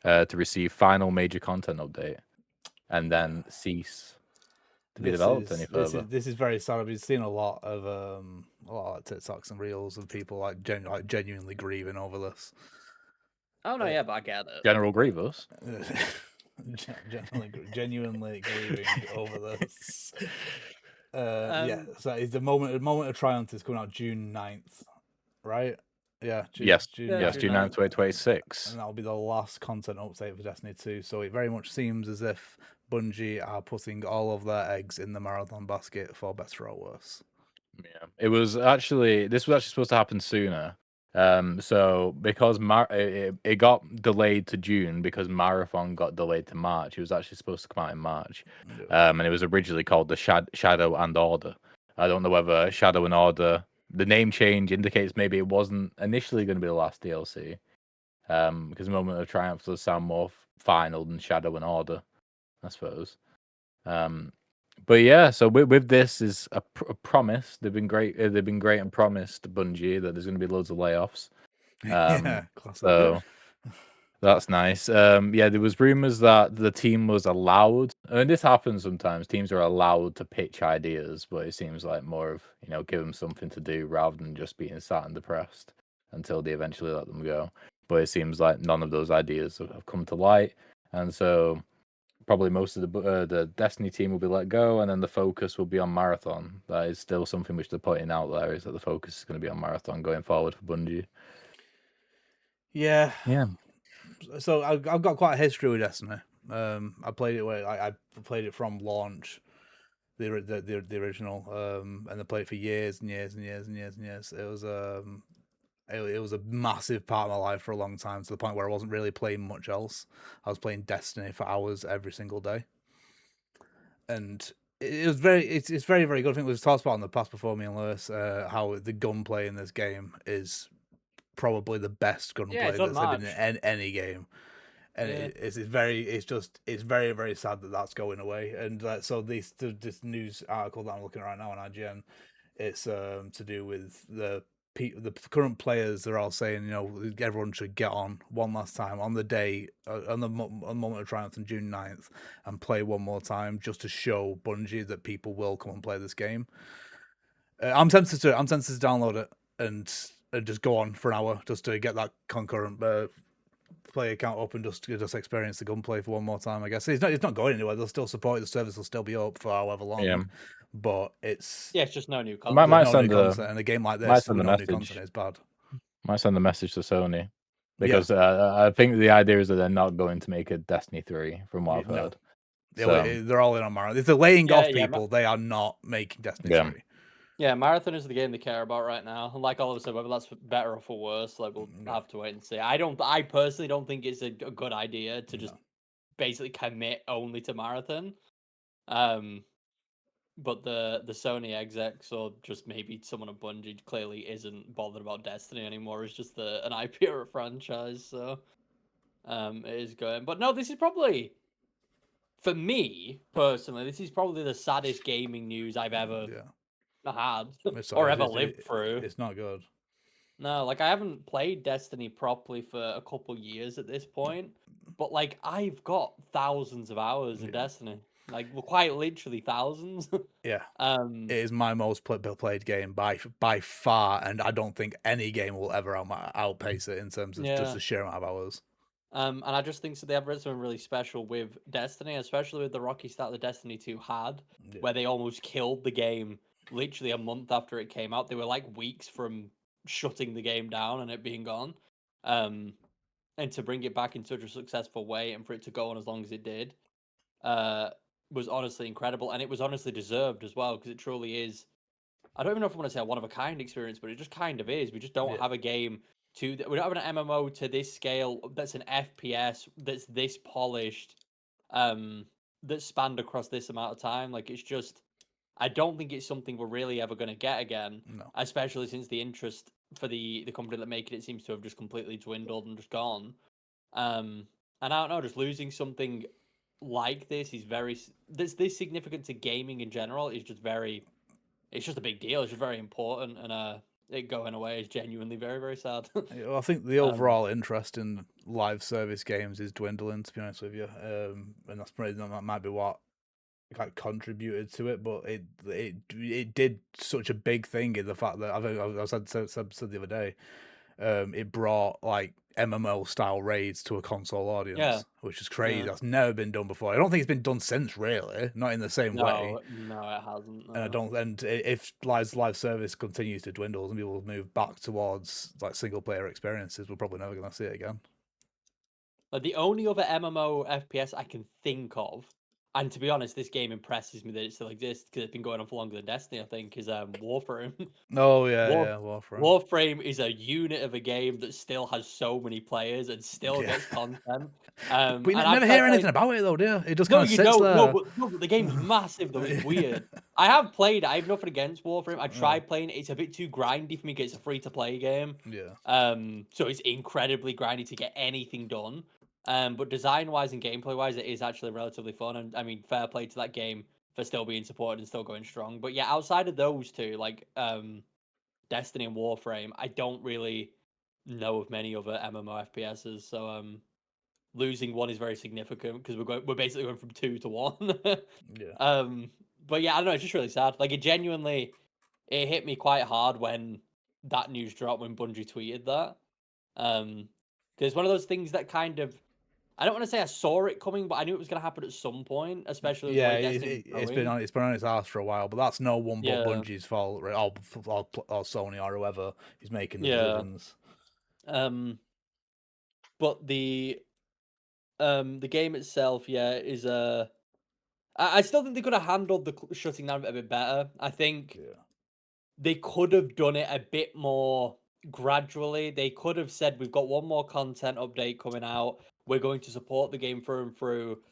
to receive final major content update and then cease to be developed any further. This is very sad. I've been seeing a lot of TikToks and reels of people like genuinely grieving over this. Oh no, yeah, but I get it. General Grievous. genuinely grieving over this. So it's the moment of triumph is coming out June 9th, right? Yeah. June 9th, 2026. And that'll be the last content update for Destiny 2. So it very much seems as if Bungie are putting all of their eggs in the marathon basket for better or worse. Yeah, this was actually supposed to happen sooner. So because it got delayed to June because Marathon got delayed to March. It was actually supposed to come out in March, and it was originally called the Shadow and Order. I don't know whether Shadow and Order, the name change indicates maybe it wasn't initially going to be the last DLC, because Moment of Triumph does sound more final than Shadow and Order, I suppose. But yeah, so with this is a promise. They've been great. They've been great and promised Bungie that there's going to be loads of layoffs. Classic. So That's nice. Yeah, there was rumors that the team was allowed, and this happens sometimes. Teams are allowed to pitch ideas, but it seems like more of give them something to do rather than just being sat and depressed until they eventually let them go. But it seems like none of those ideas have come to light, and so probably most of the Destiny team will be let go, and then the focus will be on Marathon. That is still something which they're putting out there, is that the focus is going to be on Marathon going forward for Bungie. Yeah. Yeah. So I've got quite a history with Destiny. I played it I played it from launch, the original, and I played it for years and years and years and years and years. It was it was a massive part of my life for a long time, to the point where I wasn't really playing much else. I was playing Destiny for hours every single day, and it was it's very, very good. I think it was talked about in the past before, me and Lewis, how the gunplay in this game is probably the best gunplay that's ever been in any game. And it's very, very sad that that's going away. And so this news article that I'm looking at right now on IGN, it's to do with the current players. They're all saying, everyone should get on one last time on the day, on the moment of triumph on June 9th, and play one more time, just to show Bungie that people will come and play this game. I'm tempted to download it and just go on for an hour just to get that concurrent play account up and just experience the gunplay for one more time. I guess it's not going anywhere. They'll still support it. The service will still be up for however long. But it's just no new content. Might send new content, and a game like this, no new content is bad. Might send the message to Sony, because I think the idea is that they're not going to make a Destiny 3, from what I've heard. They're all in on Marathon. If they're laying off people, they are not making Destiny 3. Yeah, Marathon is the game they care about right now. And like Oliver said, whether that's better or for worse, like we'll have to wait and see. I personally don't think it's a good idea to just basically commit only to Marathon. But the Sony execs, or just maybe someone at Bungie, clearly isn't bothered about Destiny anymore. It's just an IP or a franchise, so it is going. But no, this is probably, for me personally, this is probably the saddest gaming news I've ever had or ever lived through. It's not good. No, like I haven't played Destiny properly for a couple years at this point, but like I've got thousands of hours in Destiny, like quite literally thousands. Yeah, it is my most played game by far, and I don't think any game will ever outpace it in terms of just the sheer amount of hours. And I just think they have something really special with Destiny, especially with the rocky start that Destiny 2 had, where they almost killed the game literally a month after it came out. They were like weeks from shutting the game down and it being gone. And to bring it back in such a successful way and for it to go on as long as it did was honestly incredible. And it was honestly deserved as well, because it truly is. I don't even know if I want to say a one-of-a-kind experience, but it just kind of is. We just don't have a game we don't have an MMO to this scale that's an FPS that's this polished, that's spanned across this amount of time. Like, it's just, I don't think it's something we're really ever going to get again. No. Especially since the interest for the company that make it seems to have just completely dwindled and just gone. And I don't know, just losing something like this is this significant to gaming in general is just it's just a big deal. It's just very important, and it going away is genuinely very, very sad. Well, I think the overall interest in live service games is dwindling, to be honest with you, and that might be what contributed to it. But it did such a big thing in the fact that I said the other day, it brought like MMO style raids to a console audience, which is crazy. That's never been done before. I don't think it's been done since, really, not in the same way. No, it hasn't. No. And I don't. And if live service continues to dwindle and people move back towards like single player experiences, we're probably never going to see it again. Like, the only other MMO FPS I can think of, and to be honest, this game impresses me that it still exists because it's been going on for longer than Destiny, I think, is Warframe. Oh, Warframe. Warframe is a unit of a game that still has so many players and still gets content. But you never hear anything about it, though, do you? It just kind of sits there. No, but the game's massive, though. It's weird. I have played it. I have nothing against Warframe. I tried playing it. It's a bit too grindy for me because it's a free-to-play game. Yeah. So it's incredibly grindy to get anything done. But design-wise and gameplay-wise, it is actually relatively fun. And I mean, fair play to that game for still being supported and still going strong. But yeah, outside of those two, like Destiny and Warframe, I don't really know of many other MMO FPSs. So losing one is very significant because we're basically going from 2 to 1. Yeah. But yeah, I don't know. It's just really sad. Like it hit me quite hard when that news dropped when Bungie tweeted that. Because one of those things that kind of, I don't want to say I saw it coming, but I knew it was going to happen at some point, especially with the Yeah, way Destiny was going. it's been on its ass for a while, but that's no one but Yeah. Bungie's fault, right? Or Sony or whoever is making the Yeah. decisions. But the game itself, yeah, is I still think they could have handled the shutting down a bit better. I think Yeah. they could have done it a bit more gradually. They could have said, "We've got one more content update coming out. We're going to support the game through and through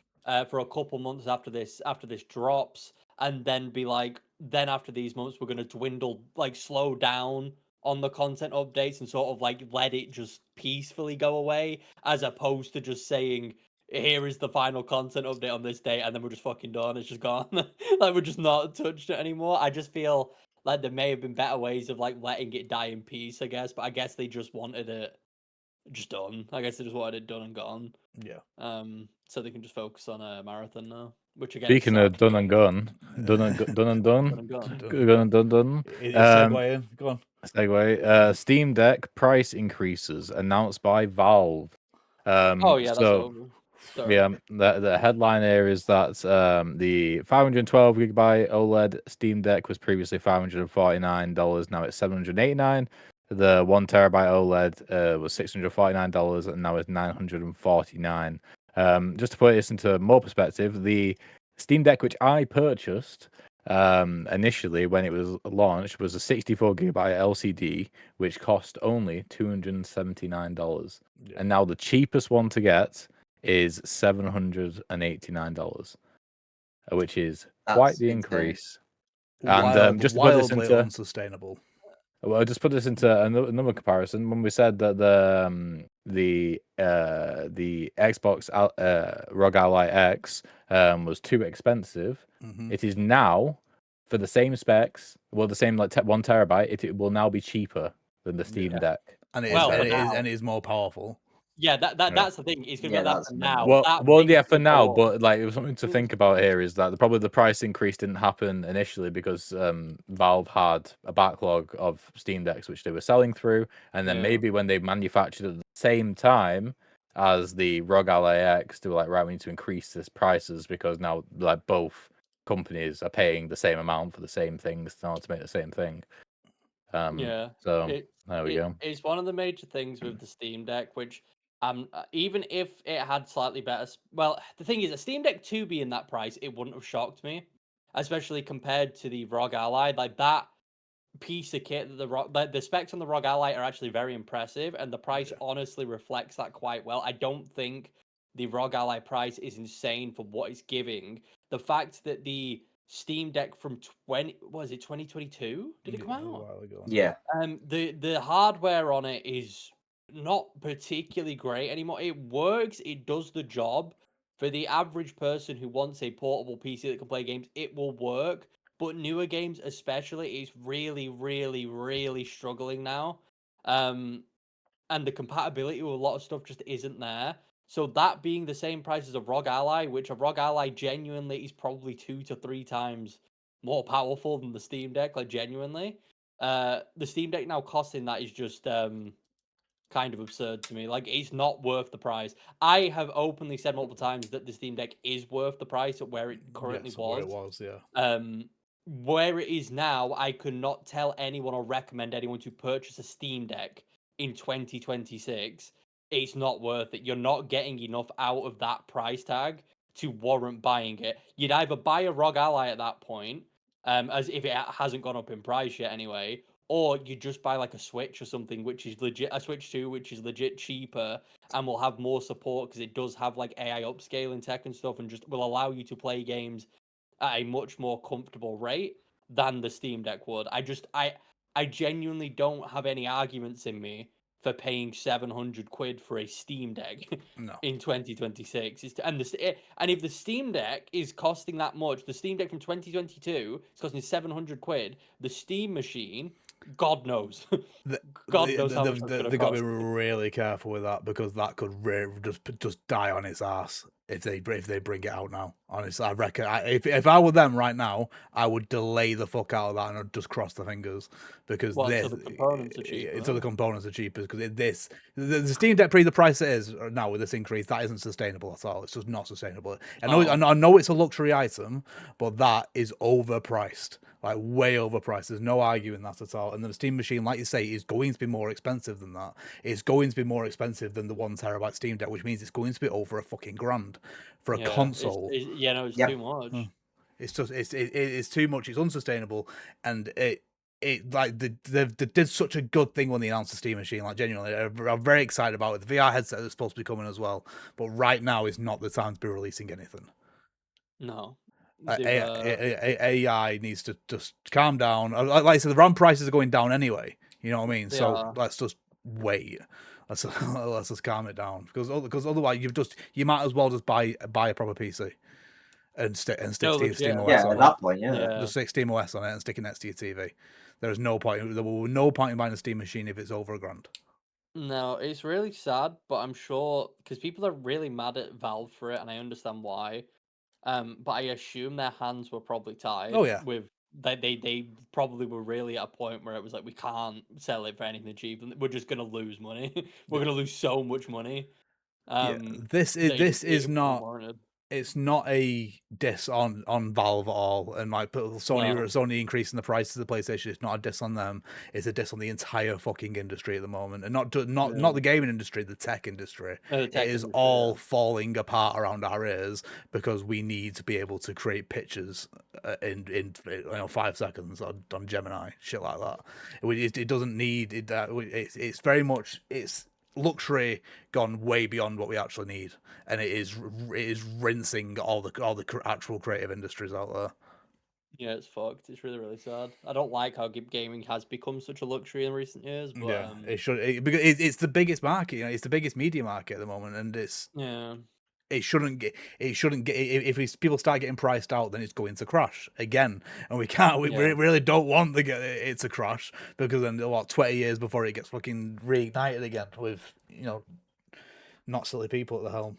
for a couple months after this drops," and then be like, "Then after these months, we're going to dwindle, like slow down on the content updates and sort of like let it just peacefully go away, as opposed to just saying." Here is the final content update on this day, and then we're just fucking done. It's just gone. Like we're just not touched it anymore. I just feel like there may have been better ways of like letting it die in peace, I guess. But I guess they just wanted it just done. I guess they just wanted it done and gone. Yeah. So they can just focus on a marathon now. Which again, Speaking of done and gone, done and done, done and gone. done. It's segueing. Go on. Segue. Steam Deck price increases announced by Valve. Oh yeah, that's so over. yeah, the headline here is that the 512 gigabyte OLED Steam Deck was previously $549. Now it's $789. The 1 terabyte OLED was $649, and now it's $949. Just to put this into more perspective, the Steam Deck which I purchased initially when it was launched was a 64 gigabyte LCD, which cost only $279. Yeah. And now the cheapest one to get is $789, which is quite the increase. And just to put this wildly into unsustainable. Well, just put this into another comparison. When we said that the Xbox ROG Ally X was too expensive, it is now for the same specs, well, the same like 1 terabyte. It will now be cheaper than the Steam Deck, and it is more powerful. Yeah, that's the thing. It's gonna be that for now. Well, yeah, for now. But like, it was something to think about here is that probably the price increase didn't happen initially because Valve had a backlog of Steam Decks which they were selling through, and then maybe when they manufactured at the same time as the ROG Ally X, they were like, right, we need to increase this prices because now like both companies are paying the same amount for the same things in order to make the same thing. So there we go. It's one of the major things with the Steam Deck, which even if it had slightly better, well, the thing is, a Steam Deck 2 being that price, it wouldn't have shocked me, especially compared to the ROG Ally. Like that piece of kit, the specs on the ROG Ally are actually very impressive, and the price honestly reflects that quite well. I don't think the ROG Ally price is insane for what it's giving. The fact that the Steam Deck from 2022? Did it come out? A while ago. Yeah. The hardware on it is not particularly great anymore. It works, it does the job. For the average person who wants a portable PC that can play games, it will work. But newer games especially is really, really, really struggling now. And the compatibility with a lot of stuff just isn't there. So that being the same price as a ROG Ally, which a ROG Ally genuinely is probably 2 to 3 times more powerful than the Steam Deck, like genuinely. The Steam Deck now costing that is just kind of absurd to me. Like, it's not worth the price. I have openly said multiple times that the Steam Deck is worth the price at where it currently was. Where it was, yeah. Where it is now, I could not tell anyone or recommend anyone to purchase a Steam Deck in 2026. It's not worth it. You're not getting enough out of that price tag to warrant buying it. You'd either buy a ROG Ally at that point, as if it hasn't gone up in price yet anyway, or you just buy like a Switch or something, which is legit, a Switch 2, which is legit cheaper and will have more support because it does have like AI upscaling tech and stuff and just will allow you to play games at a much more comfortable rate than the Steam Deck would. I genuinely don't have any arguments in me for paying 700 quid for a Steam Deck in 2026. And if the Steam Deck is costing that much, the Steam Deck from 2022 is costing 700 quid. The Steam machine God knows. God knows how much that's going to They've got to cost. be really careful with that because that could just die on its ass if they bring it out now. Honestly, I reckon if I were them right now, I would delay the fuck out of that and I'd just cross the fingers because Until the components are cheaper. until the components are cheaper because the Steam Deck the price it is now with this increase, that isn't sustainable at all. It's just not sustainable. I know it's a luxury item, but that is overpriced. Like way overpriced. There's no arguing that at all. And the Steam Machine, like you say, is going to be more expensive than that. It's going to be more expensive than the 1 terabyte Steam Deck, which means it's going to be over a fucking grand for a console. It's too much. It's just it's too much. It's unsustainable, and it like they did such a good thing when they announced the Steam Machine. Like genuinely, I'm very excited about it. The VR headset is supposed to be coming as well, but right now is not the time to be releasing anything. No. AI needs to just calm down. Like I said, the RAM prices are going down anyway. You know what I mean? So let's just wait. Let's just calm it down because otherwise you might as well just buy a proper PC and stick SteamOS on at that point, just stick SteamOS on it and stick it next to your TV. There will be no point in buying a Steam machine if it's over $1,000. No, it's really sad, but I'm sure because people are really mad at Valve for it, and I understand why. But I assume their hands were probably tied. Oh, yeah. With they probably were really at a point where it was like we can't sell it for anything cheap, and we're just gonna lose money. We're gonna lose so much money. This is not. Warranted. It's not a diss on Valve at all, and like Sony increasing the prices of the PlayStation. It's not a diss on them. It's a diss on the entire fucking industry at the moment, and not the gaming industry, the tech industry. It is all falling apart around our ears because we need to be able to create pictures in 5 seconds on Gemini, shit like that. It doesn't need it. It's very much luxury gone way beyond what we actually need, and it is rinsing all the actual creative industries out there. Yeah, it's fucked. It's really, really sad. I don't like how gaming has become such a luxury in recent years. But it should because it's the biggest market. It's the biggest media market at the moment, and it shouldn't get if people start getting priced out, then it's going to crash again, and we really don't want it to crash because then 20 years before it gets fucking reignited again with not silly people at the helm.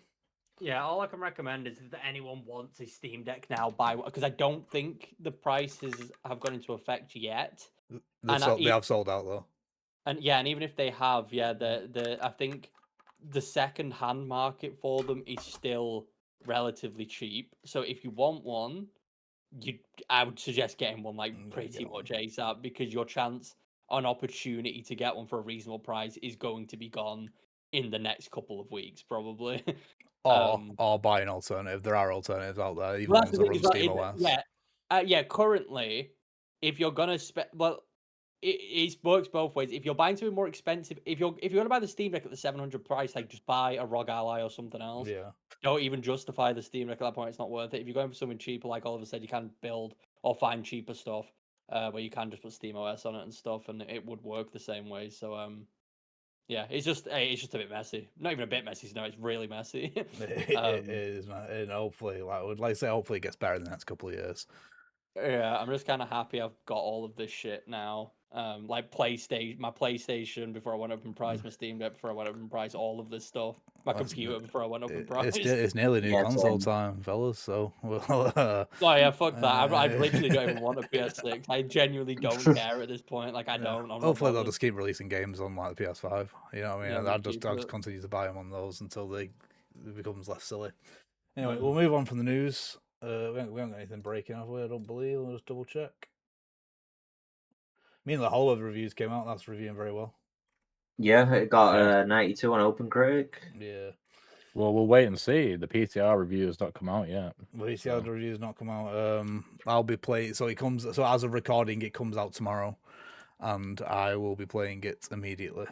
Yeah, all I can recommend is that anyone wants a Steam Deck now, buy one, because I don't think the prices have gone into effect yet. They have sold out though. And even if they have, I think the second-hand market for them is still relatively cheap. So if you want one, I would suggest getting one pretty much ASAP, because your chance on opportunity to get one for a reasonable price is going to be gone in the next couple of weeks, probably. Or buy an alternative. There are alternatives out there, even ones that run SteamOS. Currently, if you're gonna spend, it works both ways. If you're buying something more expensive, if you're gonna buy the Steam Deck at the 700 price, just buy a ROG Ally or something else. Yeah. Don't even justify the Steam Deck at that point. It's not worth it. If you're going for something cheaper, like Oliver said, you can build or find cheaper stuff where you can just put SteamOS on it and stuff, and it would work the same way. So yeah, it's just a bit messy. Not even a bit messy. No, it's really messy. It is, man. And hopefully, hopefully it gets better in the next couple of years. Yeah, I'm just kind of happy I've got all of this shit now. Like my PlayStation before I went up in price, my Steam Deck before I went up in price, all of this stuff. My computer before I went up in price. It's nearly new console time, fellas. So oh yeah, fuck that. I literally don't even want a PS6. I genuinely don't care at this point. I don't. Hopefully they'll just keep releasing games on the PS5. You know what I mean? I'll just continue to buy them on those until it becomes less silly. Anyway, we'll move on from the news. We haven't got anything breaking, have we? I don't believe. I'll just double check. The whole of the reviews came out. That's reviewing very well. Yeah, it got 92 on OpenCritic. Yeah. Well, we'll wait and see. The PTR review has not come out yet. The PTR review has not come out. I'll be playing. So as of recording, it comes out tomorrow, and I will be playing it immediately.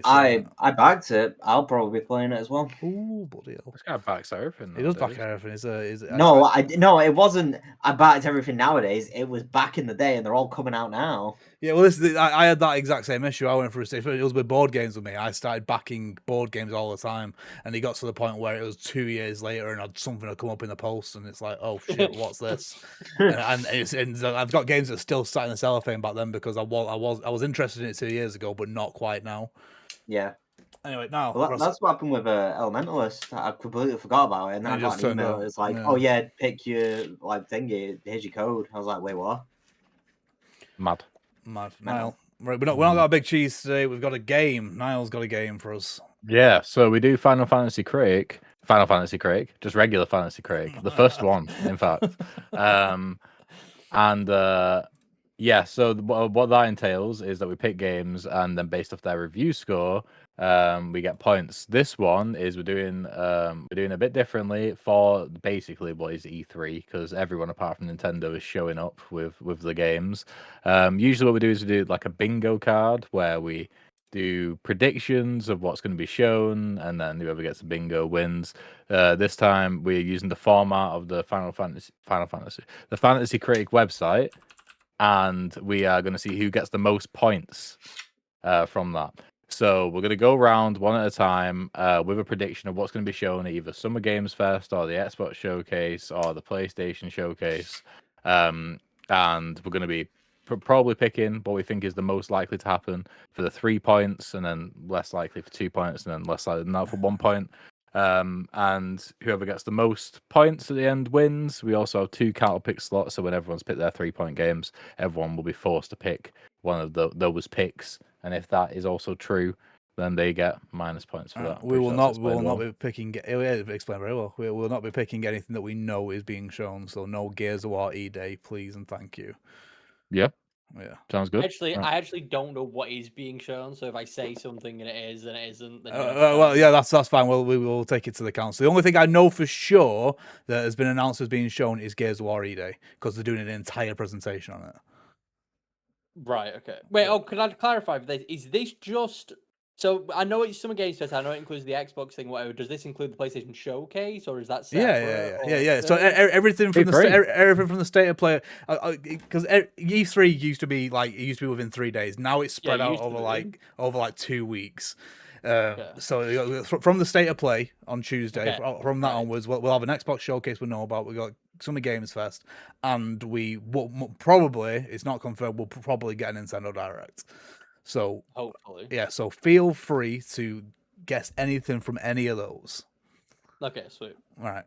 I backed it. I'll probably be playing it as well. Ooh, bloody hell! This guy backs everything. He does back everything. No, it wasn't. I backed everything nowadays. It was back in the day, and they're all coming out now. Yeah, well, I had that exact same issue. I went through a stage, but it was with board games with me. I started backing board games all the time, and it got to the point where it was 2 years later, and something had come up in the post, and it's like, oh shit, what's this? and I've got games that are still sat in the cellophane back then because I was interested in it 2 years ago, but not quite now. Yeah. Anyway, now that's what happened with Elementalist. I completely forgot about it, and then I got an email. It's like, oh yeah, pick your thingy. Here's your code. I was like, wait, what? Mad. Niall, right? We're not got a big cheese today. We've got a game. Niall's got a game for us. Yeah, so we do Final Fantasy Crake, just regular Fantasy Crake, the first one, in fact. Yeah, so what that entails is that we pick games, and then based off their review score, we get points. This one is we're doing a bit differently for basically what is E3, because everyone apart from Nintendo is showing up with the games. Usually what we do is we do like a bingo card where we do predictions of what's going to be shown, and then whoever gets the bingo wins. This time we're using the format of the the Fantasy Critic website, and we are going to see who gets the most points from that. So we're going to go around one at a time with a prediction of what's going to be shown at either Summer Games Fest or the Xbox Showcase or the PlayStation Showcase. And we're going to be probably picking what we think is the most likely to happen for the 3 points, and then less likely for 2 points, and then less likely than that for 1 point. And whoever gets the most points at the end wins. We also have 2 cattle pick slots, so when everyone's picked their 3-point games, everyone will be forced to pick one of those picks. And if that is also true, then they get minus points for that. We will not be picking. Explain very well. We will not be picking anything that we know is being shown. So no Gears of War E-Day, please and thank you. Yeah. Yeah. Sounds good. Actually, I actually don't know what is being shown. So if I say something and it is and it isn't, then well, yeah, that's fine. Well, we will take it to the council. The only thing I know for sure that has been announced as being shown is Gears of War E-Day, because they're doing an entire presentation on it. Right. Okay. Wait. Oh, can I clarify for this? Is this just? So I know it's Summer Games Fest. I know it includes the Xbox thing. Whatever. Does this include the PlayStation Showcase, or is that separate? Yeah. So everything from everything from the state of play, because E3 used to be within 3 days. Now it's spread out over like 2 weeks. So from the state of play on Tuesday, from that onwards, we'll have an Xbox Showcase we know about. We got Summer Games Fest, and we will probably, it's not confirmed, we'll probably get a Nintendo Direct. So hopefully, yeah. So feel free to guess anything from any of those. Okay, sweet. All right.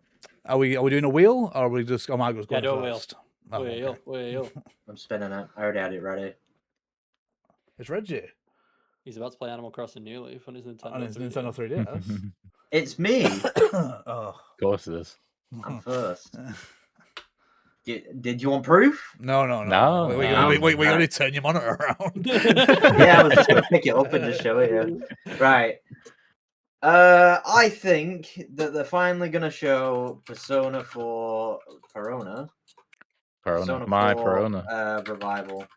Are we doing a wheel, or are we just? Oh, Margaret's going first. Wheel. I'm spinning it. I already had it ready. It's Reggie. He's about to play Animal Crossing New Leaf on his Nintendo. On his Nintendo 3DS. It's me. Oh, of course it is. I'm first. Did you want proof? No. We're going to turn your monitor around. Yeah, I was just going to pick it up and just show it you. Right. I think that they're finally going to show Persona 4 Perona. Perona. Revival.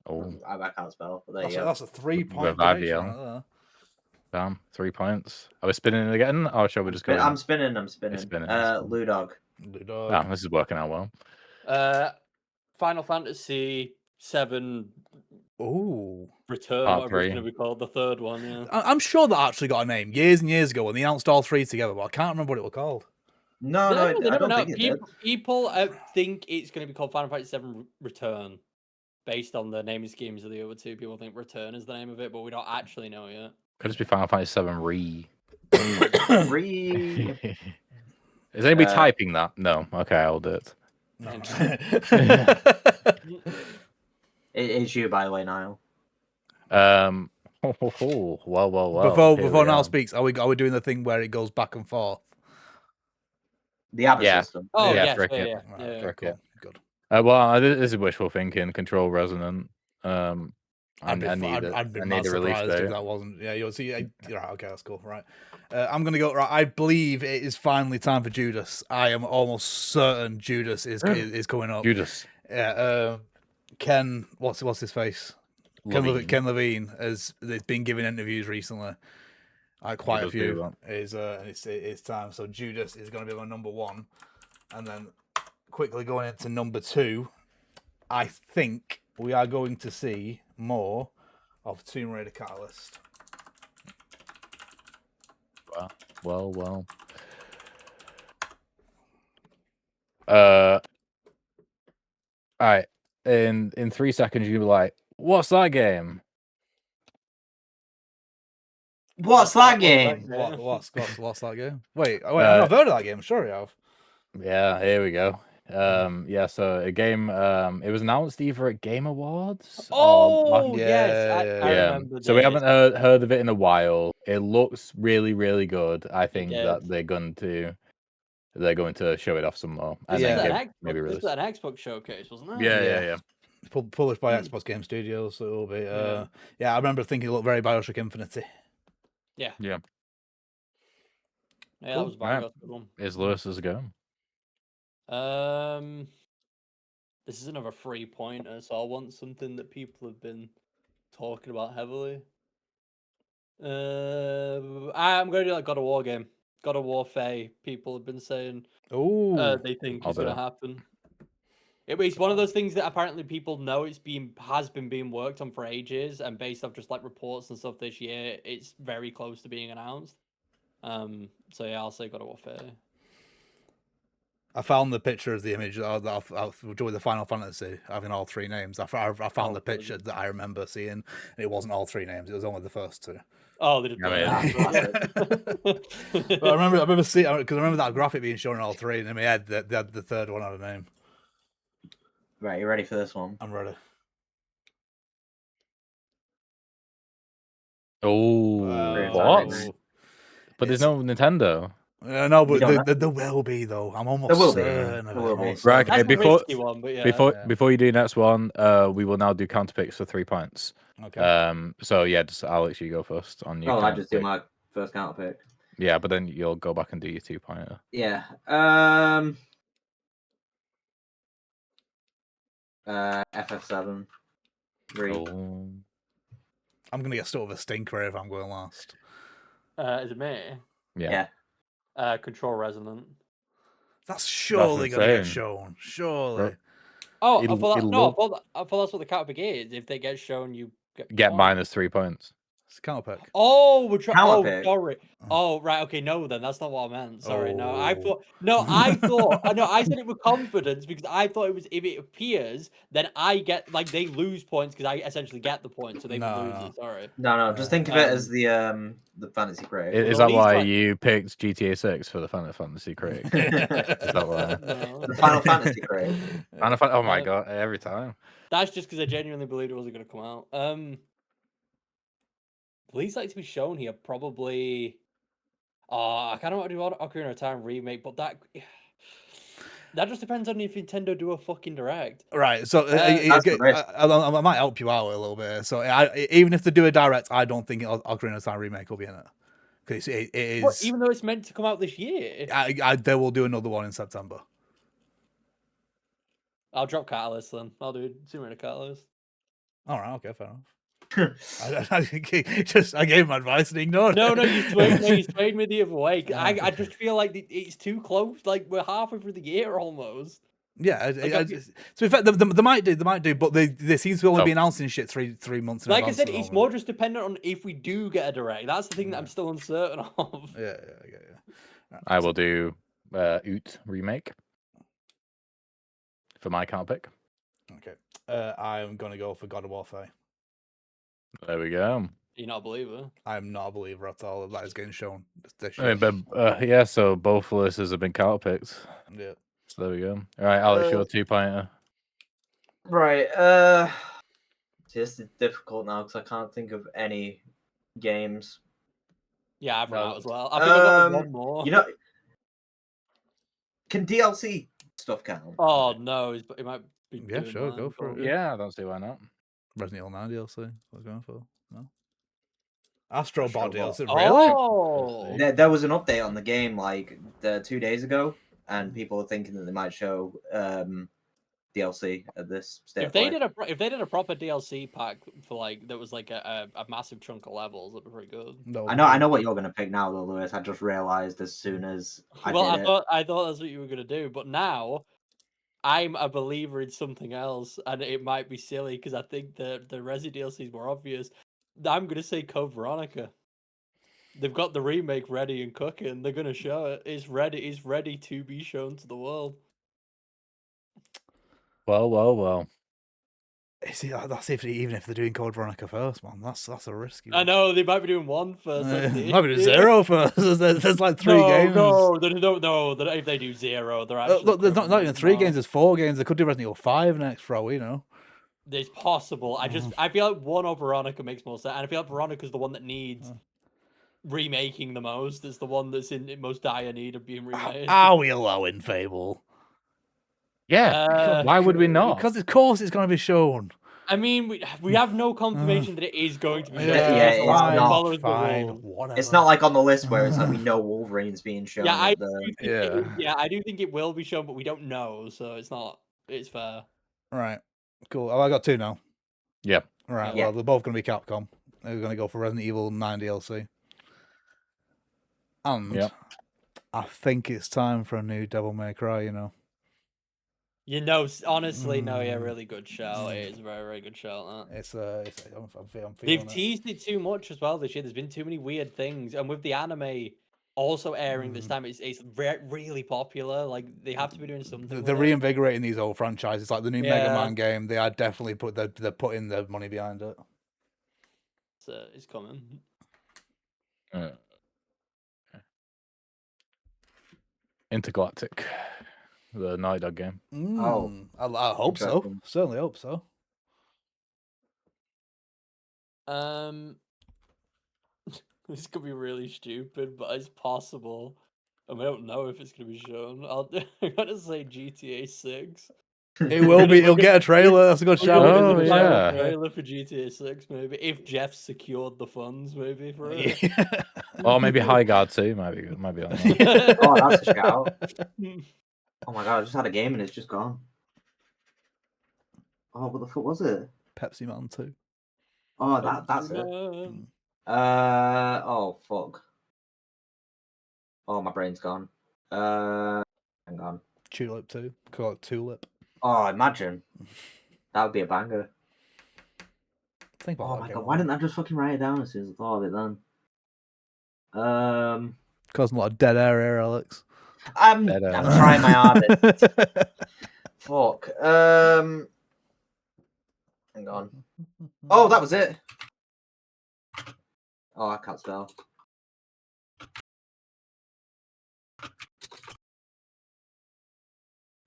Oh, I can't spell. But That's a 3-point prediction right there. Damn, 3 points. Are we spinning it again, or shall we just go? I'm spinning. Ludog. Oh, this is working out well. Final Fantasy 7. Ooh. Return, whatever it's going to be called, the third one. Yeah. I'm sure that actually got a name years and years ago when they announced all 3 together, but I can't remember what it was called. No, I don't think it did. People think it's going to be called Final Fantasy 7 Return, based on the naming schemes of the other 2. People think Return is the name of it, but we don't actually know yet. Could just be Final Fantasy 7 Re. Is anybody typing that? No. Okay, I'll do it. No. It's you, by the way, Niall. Well. Before Niall speaks, are we doing the thing where it goes back and forth? The Abbott system. Oh, yeah. Cool. Good. Well, this is wishful thinking. Control Resonant. I'd be surprised if that wasn't. Yeah, you'll see. Right, okay, that's cool. Right, I'm gonna go. Right, I believe it is finally time for Judas. I am almost certain Judas is coming up. Judas. Yeah. Ken, what's his face? Levine. Ken Levine has been giving interviews recently. Quite a few. It's time. So Judas is going to be my number 1, and then quickly going into number 2. I think we are going to see more of Tomb Raider Catalyst. Well. All right. In 3 seconds, you'll be like, "What's that game?" What's that game? What's that game? Wait, I've heard of that game. Sure, you have. Yeah, here we go. Yeah, so a game. It was announced either at Game Awards. Oh Yeah, yes, I yeah. remember. So we this. haven't heard of it in a while. It looks really, really good. I think that did. they're going to show it off some more. And Yeah. then maybe This release. was an Xbox showcase, wasn't it? Yeah. Published by Xbox Game Studios, so it'll be. Yeah. Yeah, I remember thinking it looked very Bioshock Infinity. Yeah. Yeah. Yeah, Cool. that was a bang. That's a good one. Is Lewis's go? This is another 3-pointer, so I want something that people have been talking about heavily. I'm going to do like God of War game. God of War Faye. People have been saying they think I'll it's do going to it. happen. It's one of those things that apparently people know has been being worked on for ages, and based off just like reports and stuff this year, it's very close to being announced. So yeah, I'll say God of War Faye. I found the picture of the image with the Final Fantasy having all three names. I found the picture that I remember seeing, and it wasn't all three names. It was only the first two. Oh, they did. But I remember seeing, because I remember that graphic being shown in all three, and in my head they had the third one had a name. Right, you ready for this one? I'm ready. Oh, what? But there's no Nintendo. No, but there will be though. I'm almost certain of it. Right, okay. That's a risky one, but yeah. Before you do next one, we will now do counter picks for 3 points. Okay. So yeah, Alex, you go first on your. I just do my first counter pick. Yeah, but then you'll go back and do your 2-pointer. Yeah. FF7. Oh. I'm gonna get stuck with a stinker if I'm going last. Is it me? Yeah. Control Resonant. That's surely gonna get shown. Surely. Oh, I thought that's what the counter pick is. If they get shown, you get minus 3 points. It's a counter pick. Oh, we're trying. Oh, sorry. Oh, right. Okay, no, then that's not what I meant. Sorry. No, I thought. I said it with confidence because I thought it was if it appears, then I get they lose points because I essentially get the points, so they lose it. Sorry. No. Just think of it as the fantasy crate. Is that why you picked GTA 6 for the fantasy crate? Is that why? The Final Fantasy crate. Oh my god! Every time. That's just because I genuinely believed it wasn't going to come out. Please like to be shown here. Probably. I kind of want to do Ocarina of Time remake, but that just depends on if Nintendo do a fucking direct. Right. So I might help you out a little bit. So even if they do a direct, I don't think Ocarina of Time remake will be in it. Because it is. What, even though it's meant to come out this year. They will do another one in September. I'll drop Catalyst then. I'll do Tomb Raider Catalyst. All right. Okay. Fair enough. I gave him advice and he ignored it. No, you swayed me the other way. I just feel like it's too close. Like we're halfway through the year almost. Yeah, to be fair, they might do, but they seem to only be announcing shit three months. Like I said, it's more just dependent on if we do get a direct. That's the thing that I'm still uncertain of. Yeah. Right. I will do Oot remake for my counter pick. Okay, I'm gonna go for God of War Faye. There we go. You're not a believer? I'm not a believer at all. That is getting shown. Yeah, so both Lewis's have been counter picked. Yeah. So there we go. All right, Alex, your 2-pointer. Right. See, this is difficult now because I can't think of any games. Yeah, I've run out as well. I think I've got one more. Can DLC stuff count? Oh no, it might be. Yeah, sure, go for it. Yeah, I don't see why not. Resident Evil 9 DLC. What was going for? No. Astro Bot DLC. Really? Oh, there was an update on the game 2 days ago, and people are thinking that they might show DLC at this state. If they did a proper DLC pack for that was a massive chunk of levels, that'd be pretty good. I know what you're gonna pick now, though, Lewis. I just realized as soon as I thought that's what you were gonna do, but now I'm a believer in something else, and it might be silly because I think the Resi DLC is more obvious. I'm gonna say Code Veronica. They've got the remake ready and cooking. They're gonna show it. It's ready. It's ready to be shown to the world. Well. See, that's even if they're doing Code Veronica first, man. That's a risky I one. know they might be doing one first. Might be doing zero first. There's like 3 games. No, they don't know. If they do zero, they're actually. Look, there's not even 3 games. There's 4 games. They could do Resident Evil 5 next, for all we know. It's possible. I feel like one over Veronica makes more sense, and I feel like Veronica's the one that needs remaking the most. It's the one that's in most dire need of being remade. Are we allowing Fable? Yeah. Why would we not? Because of course it's going to be shown. I mean, we have no confirmation that it is going to be shown. Yeah, it's not. Fine, whatever. It's not like on the list where it's like we know Wolverine's being shown. Yeah, I the... do think it will be shown, but we don't know, so it's not. It's fair. Right. Cool. Oh, I got 2 now. Yep. Right. Yeah. Well, they're both going to be Capcom. They're going to go for Resident Evil 9 DLC. And I think it's time for a new Devil May Cry. You know. Honestly, no, yeah, really good shout. It is a very, very good shout. I'm feeling They've it. teased it too much as well this year. There's been too many weird things, and with the anime also airing this time, it's really popular. Like they have to be doing something. They're reinvigorating these old franchises, like the new Mega Man game. They are definitely they're putting their money behind it. So it's coming. Intergalactic, the Naughty Dog game. I hope so. Certainly hope so. This could be really stupid, but it's possible. And I don't know if it's gonna be shown. I'm gonna say GTA 6. It will be. It'll get a trailer. That's a good shout. Oh, yeah. Trailer for GTA 6, maybe if Jeff secured the funds, maybe for it. Or maybe High Guard 2 might be good. Might be on that. Oh, that's a shout. Oh my god, I just had a game and it's just gone. Oh, what the fuck was it? Pepsi Man 2. Oh, that's it. Oh fuck. Oh, my brain's gone. Hang on. Tulip 2. Call it Tulip. Oh, imagine. That would be a banger. Think about oh my god, why didn't I just fucking write it down as soon as I thought of it then? Causing a lot of dead air here, Alex. I'm trying my hardest. Fuck. Hang on. Oh, that was it. Oh, I can't spell.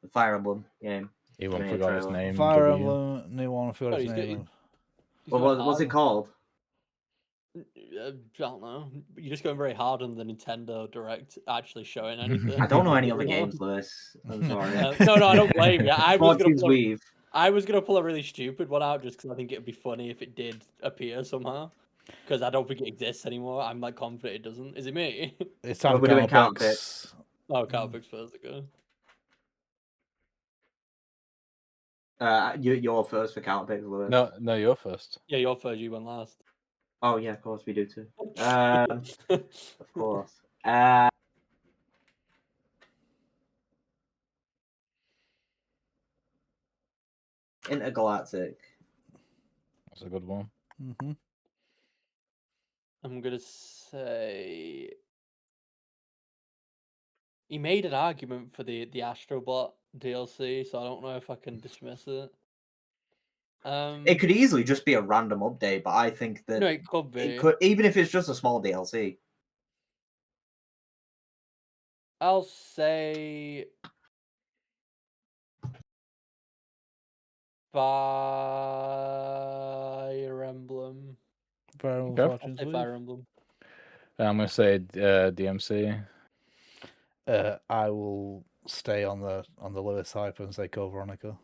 The Fire Emblem game. Anyone forgot his name? Fire Emblem, new one, I forgot his name. What's it called? I don't know. You're just going very hard on the Nintendo Direct actually showing anything. I don't know any other games, Lewis. I'm sorry. No, I don't blame you. I was gonna pull a really stupid one out just because I think it'd be funny if it did appear somehow. Because I don't think it exists anymore. I'm like confident it doesn't. Is it me? It's time for count picks. Oh, count picks first. Okay. You're first for count picks, Lewis. No, you're first. Yeah, you're first. You went last. Oh yeah, of course we do too. Of course. Intergalactic. That's a good one. Mm-hmm. I'm gonna say he made an argument for the Astrobot DLC, so I don't know if I can dismiss it. It could easily just be a random update, but I think that no, it could be. It could, even if it's just a small DLC. I'll say Fire Emblem. Fire Emblem. I'm gonna say DMC. I will stay on the Lewis hype and say Code Veronica.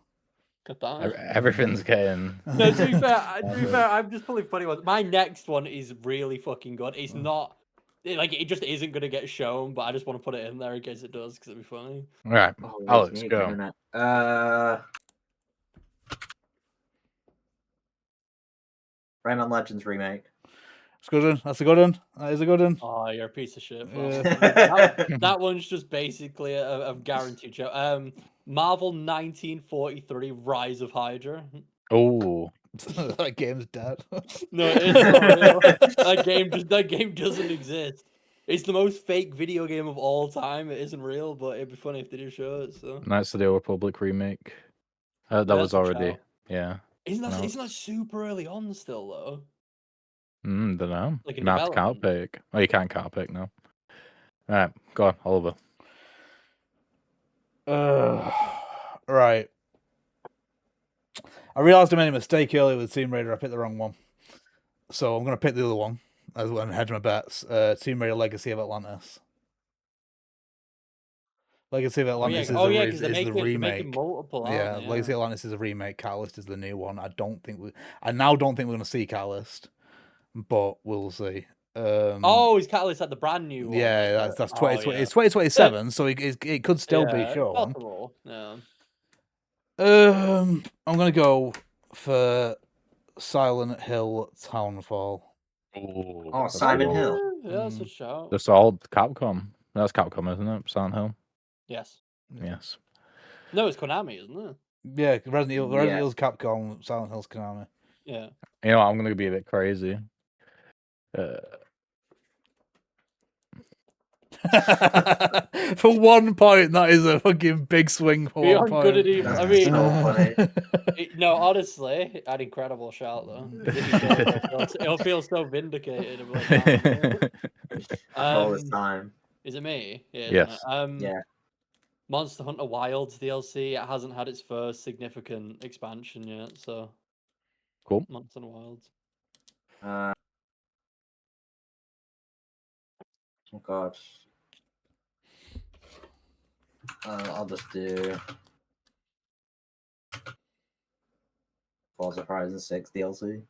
Everything's getting. No, to be fair, I'm just pulling funny ones. My next one is really fucking good. It's not like it just isn't gonna get shown, but I just want to put it in there in case it does because it'd be funny. All right, Alex, go. Rayman Legends remake. It's good one. That's a good one. That is a good one. Oh, you're a piece of shit. Yeah. That one's just basically a guaranteed show. Marvel 1943 Rise of Hydra. Oh, That game's dead. No, it's not real. That game doesn't exist. It's the most fake video game of all time. It isn't real, but it'd be funny if they do show it. So Knights of the Old Republic remake. That was that's a already, shout. yeah. Isn't No. that super early on still though? Don't know. Like You in might have to card development? pick. Oh, you can't card pick, no. Alright, go on, Oliver. Right. I realised I made a mistake earlier with Tomb Raider. I picked the wrong one. So I'm going to pick the other one as well and hedge my bets. Tomb Raider Legacy of Atlantis. Legacy of Atlantis because is the remake. making multiple, aren't they? Legacy of Atlantis is a remake. Catalyst is the new one. I now don't think we're going to see Catalyst, but we'll see. Is Catalyst like the brand new one? Yeah, that's 2027, so it could still be shown. Possible. Yeah. I'm gonna go for Silent Hill Townfall. Oh, Silent Hill. Yeah, that's a shout. That's all Capcom. That's Capcom, isn't it? Silent Hill. Yes. Yes. No, it's Konami, isn't it? Yeah, Resident Evil's Capcom, Silent Hill's Konami. Yeah. You know what, I'm gonna be a bit crazy. For 1 point, that is a fucking big swing for 1 point. Good at evil. I mean, so funny. No, honestly, an incredible shout though. It'll feel so vindicated. All this time. Is it me? Yeah. Yes. Yeah. Monster Hunter Wilds DLC. It hasn't had its first significant expansion yet, so Cool. Monster Hunter Wilds. Oh god. I'll just do Forza Horizon 6 DLC.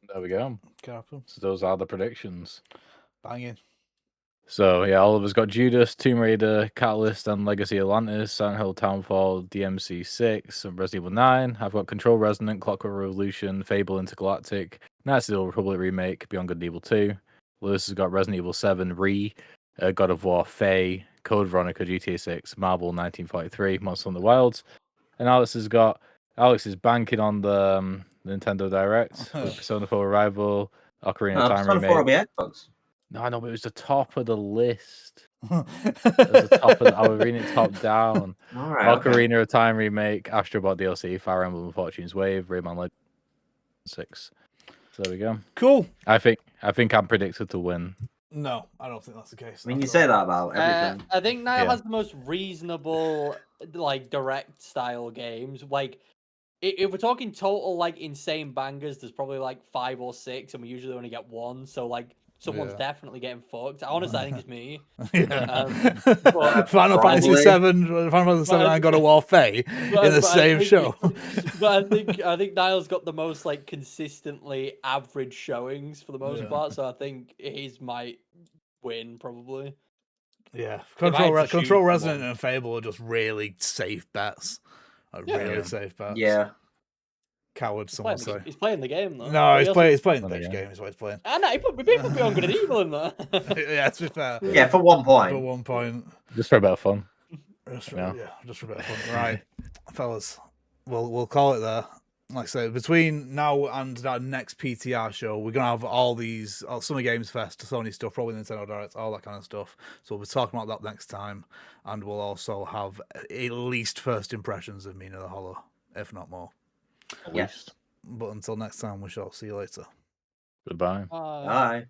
There we go. Careful. So those are the predictions. Banging. So yeah, Oliver's got Judas, Tomb Raider, Catalyst, and Legacy Atlantis, Silent Hill Townfall, DMC 6, and Resident Evil 9. I've got Control Resonant, Clockwork Revolution, Fable Intergalactic, Knights of the Old Republic remake, Beyond Good and Evil 2. Lewis has got Resident Evil 7 God of War, Faye, Code Veronica, GTA 6, Marvel 1943, Monster Hunter Wilds. And Alex is banking on the Nintendo Direct, with Persona 4 Arrival, Ocarina of Time Persona 4 will be remake. Xbox. No, but it was the top of the list. It was the top of I was reading it top down. All right. Ocarina of Time remake, Astrobot DLC, Fire Emblem Fortune's Wave, Rayman Legends 6. So there we go. Cool. I think I'm predicted to win. No, I don't think that's the case. I mean, you say that about everything. I think Niall has the most reasonable, like, direct style games. Like, if we're talking total, like, insane bangers, there's probably like 5 or 6, and we usually only get 1. So, like, someone's definitely getting fucked. Honestly, I think it's me. Final Fantasy 7, and God of War Faye in the same show. But I think Niall's got the most like consistently average showings for the most part, so I think his might win probably. Yeah, Control Resonant and Fable are just really safe bets. Safe bets. Yeah. Coward, someone say. He's playing the game though. No, he's playing the bitch game. Is what he's playing. I know he put Beyond Good and Evil in there. Yeah, to be fair. Yeah, for 1 point. For 1 point. Just for a bit of fun. Just for a bit of fun. Right, fellas, we'll call it there. Like I said, between now and our next PTR show, we're gonna have all these Summer Games Fest, Sony stuff, probably Nintendo Direct, all that kind of stuff. So we'll be talking about that next time, and we'll also have at least first impressions of Mina the Hollow, if not more. Yes. But until next time, we shall see you later. Goodbye. Bye.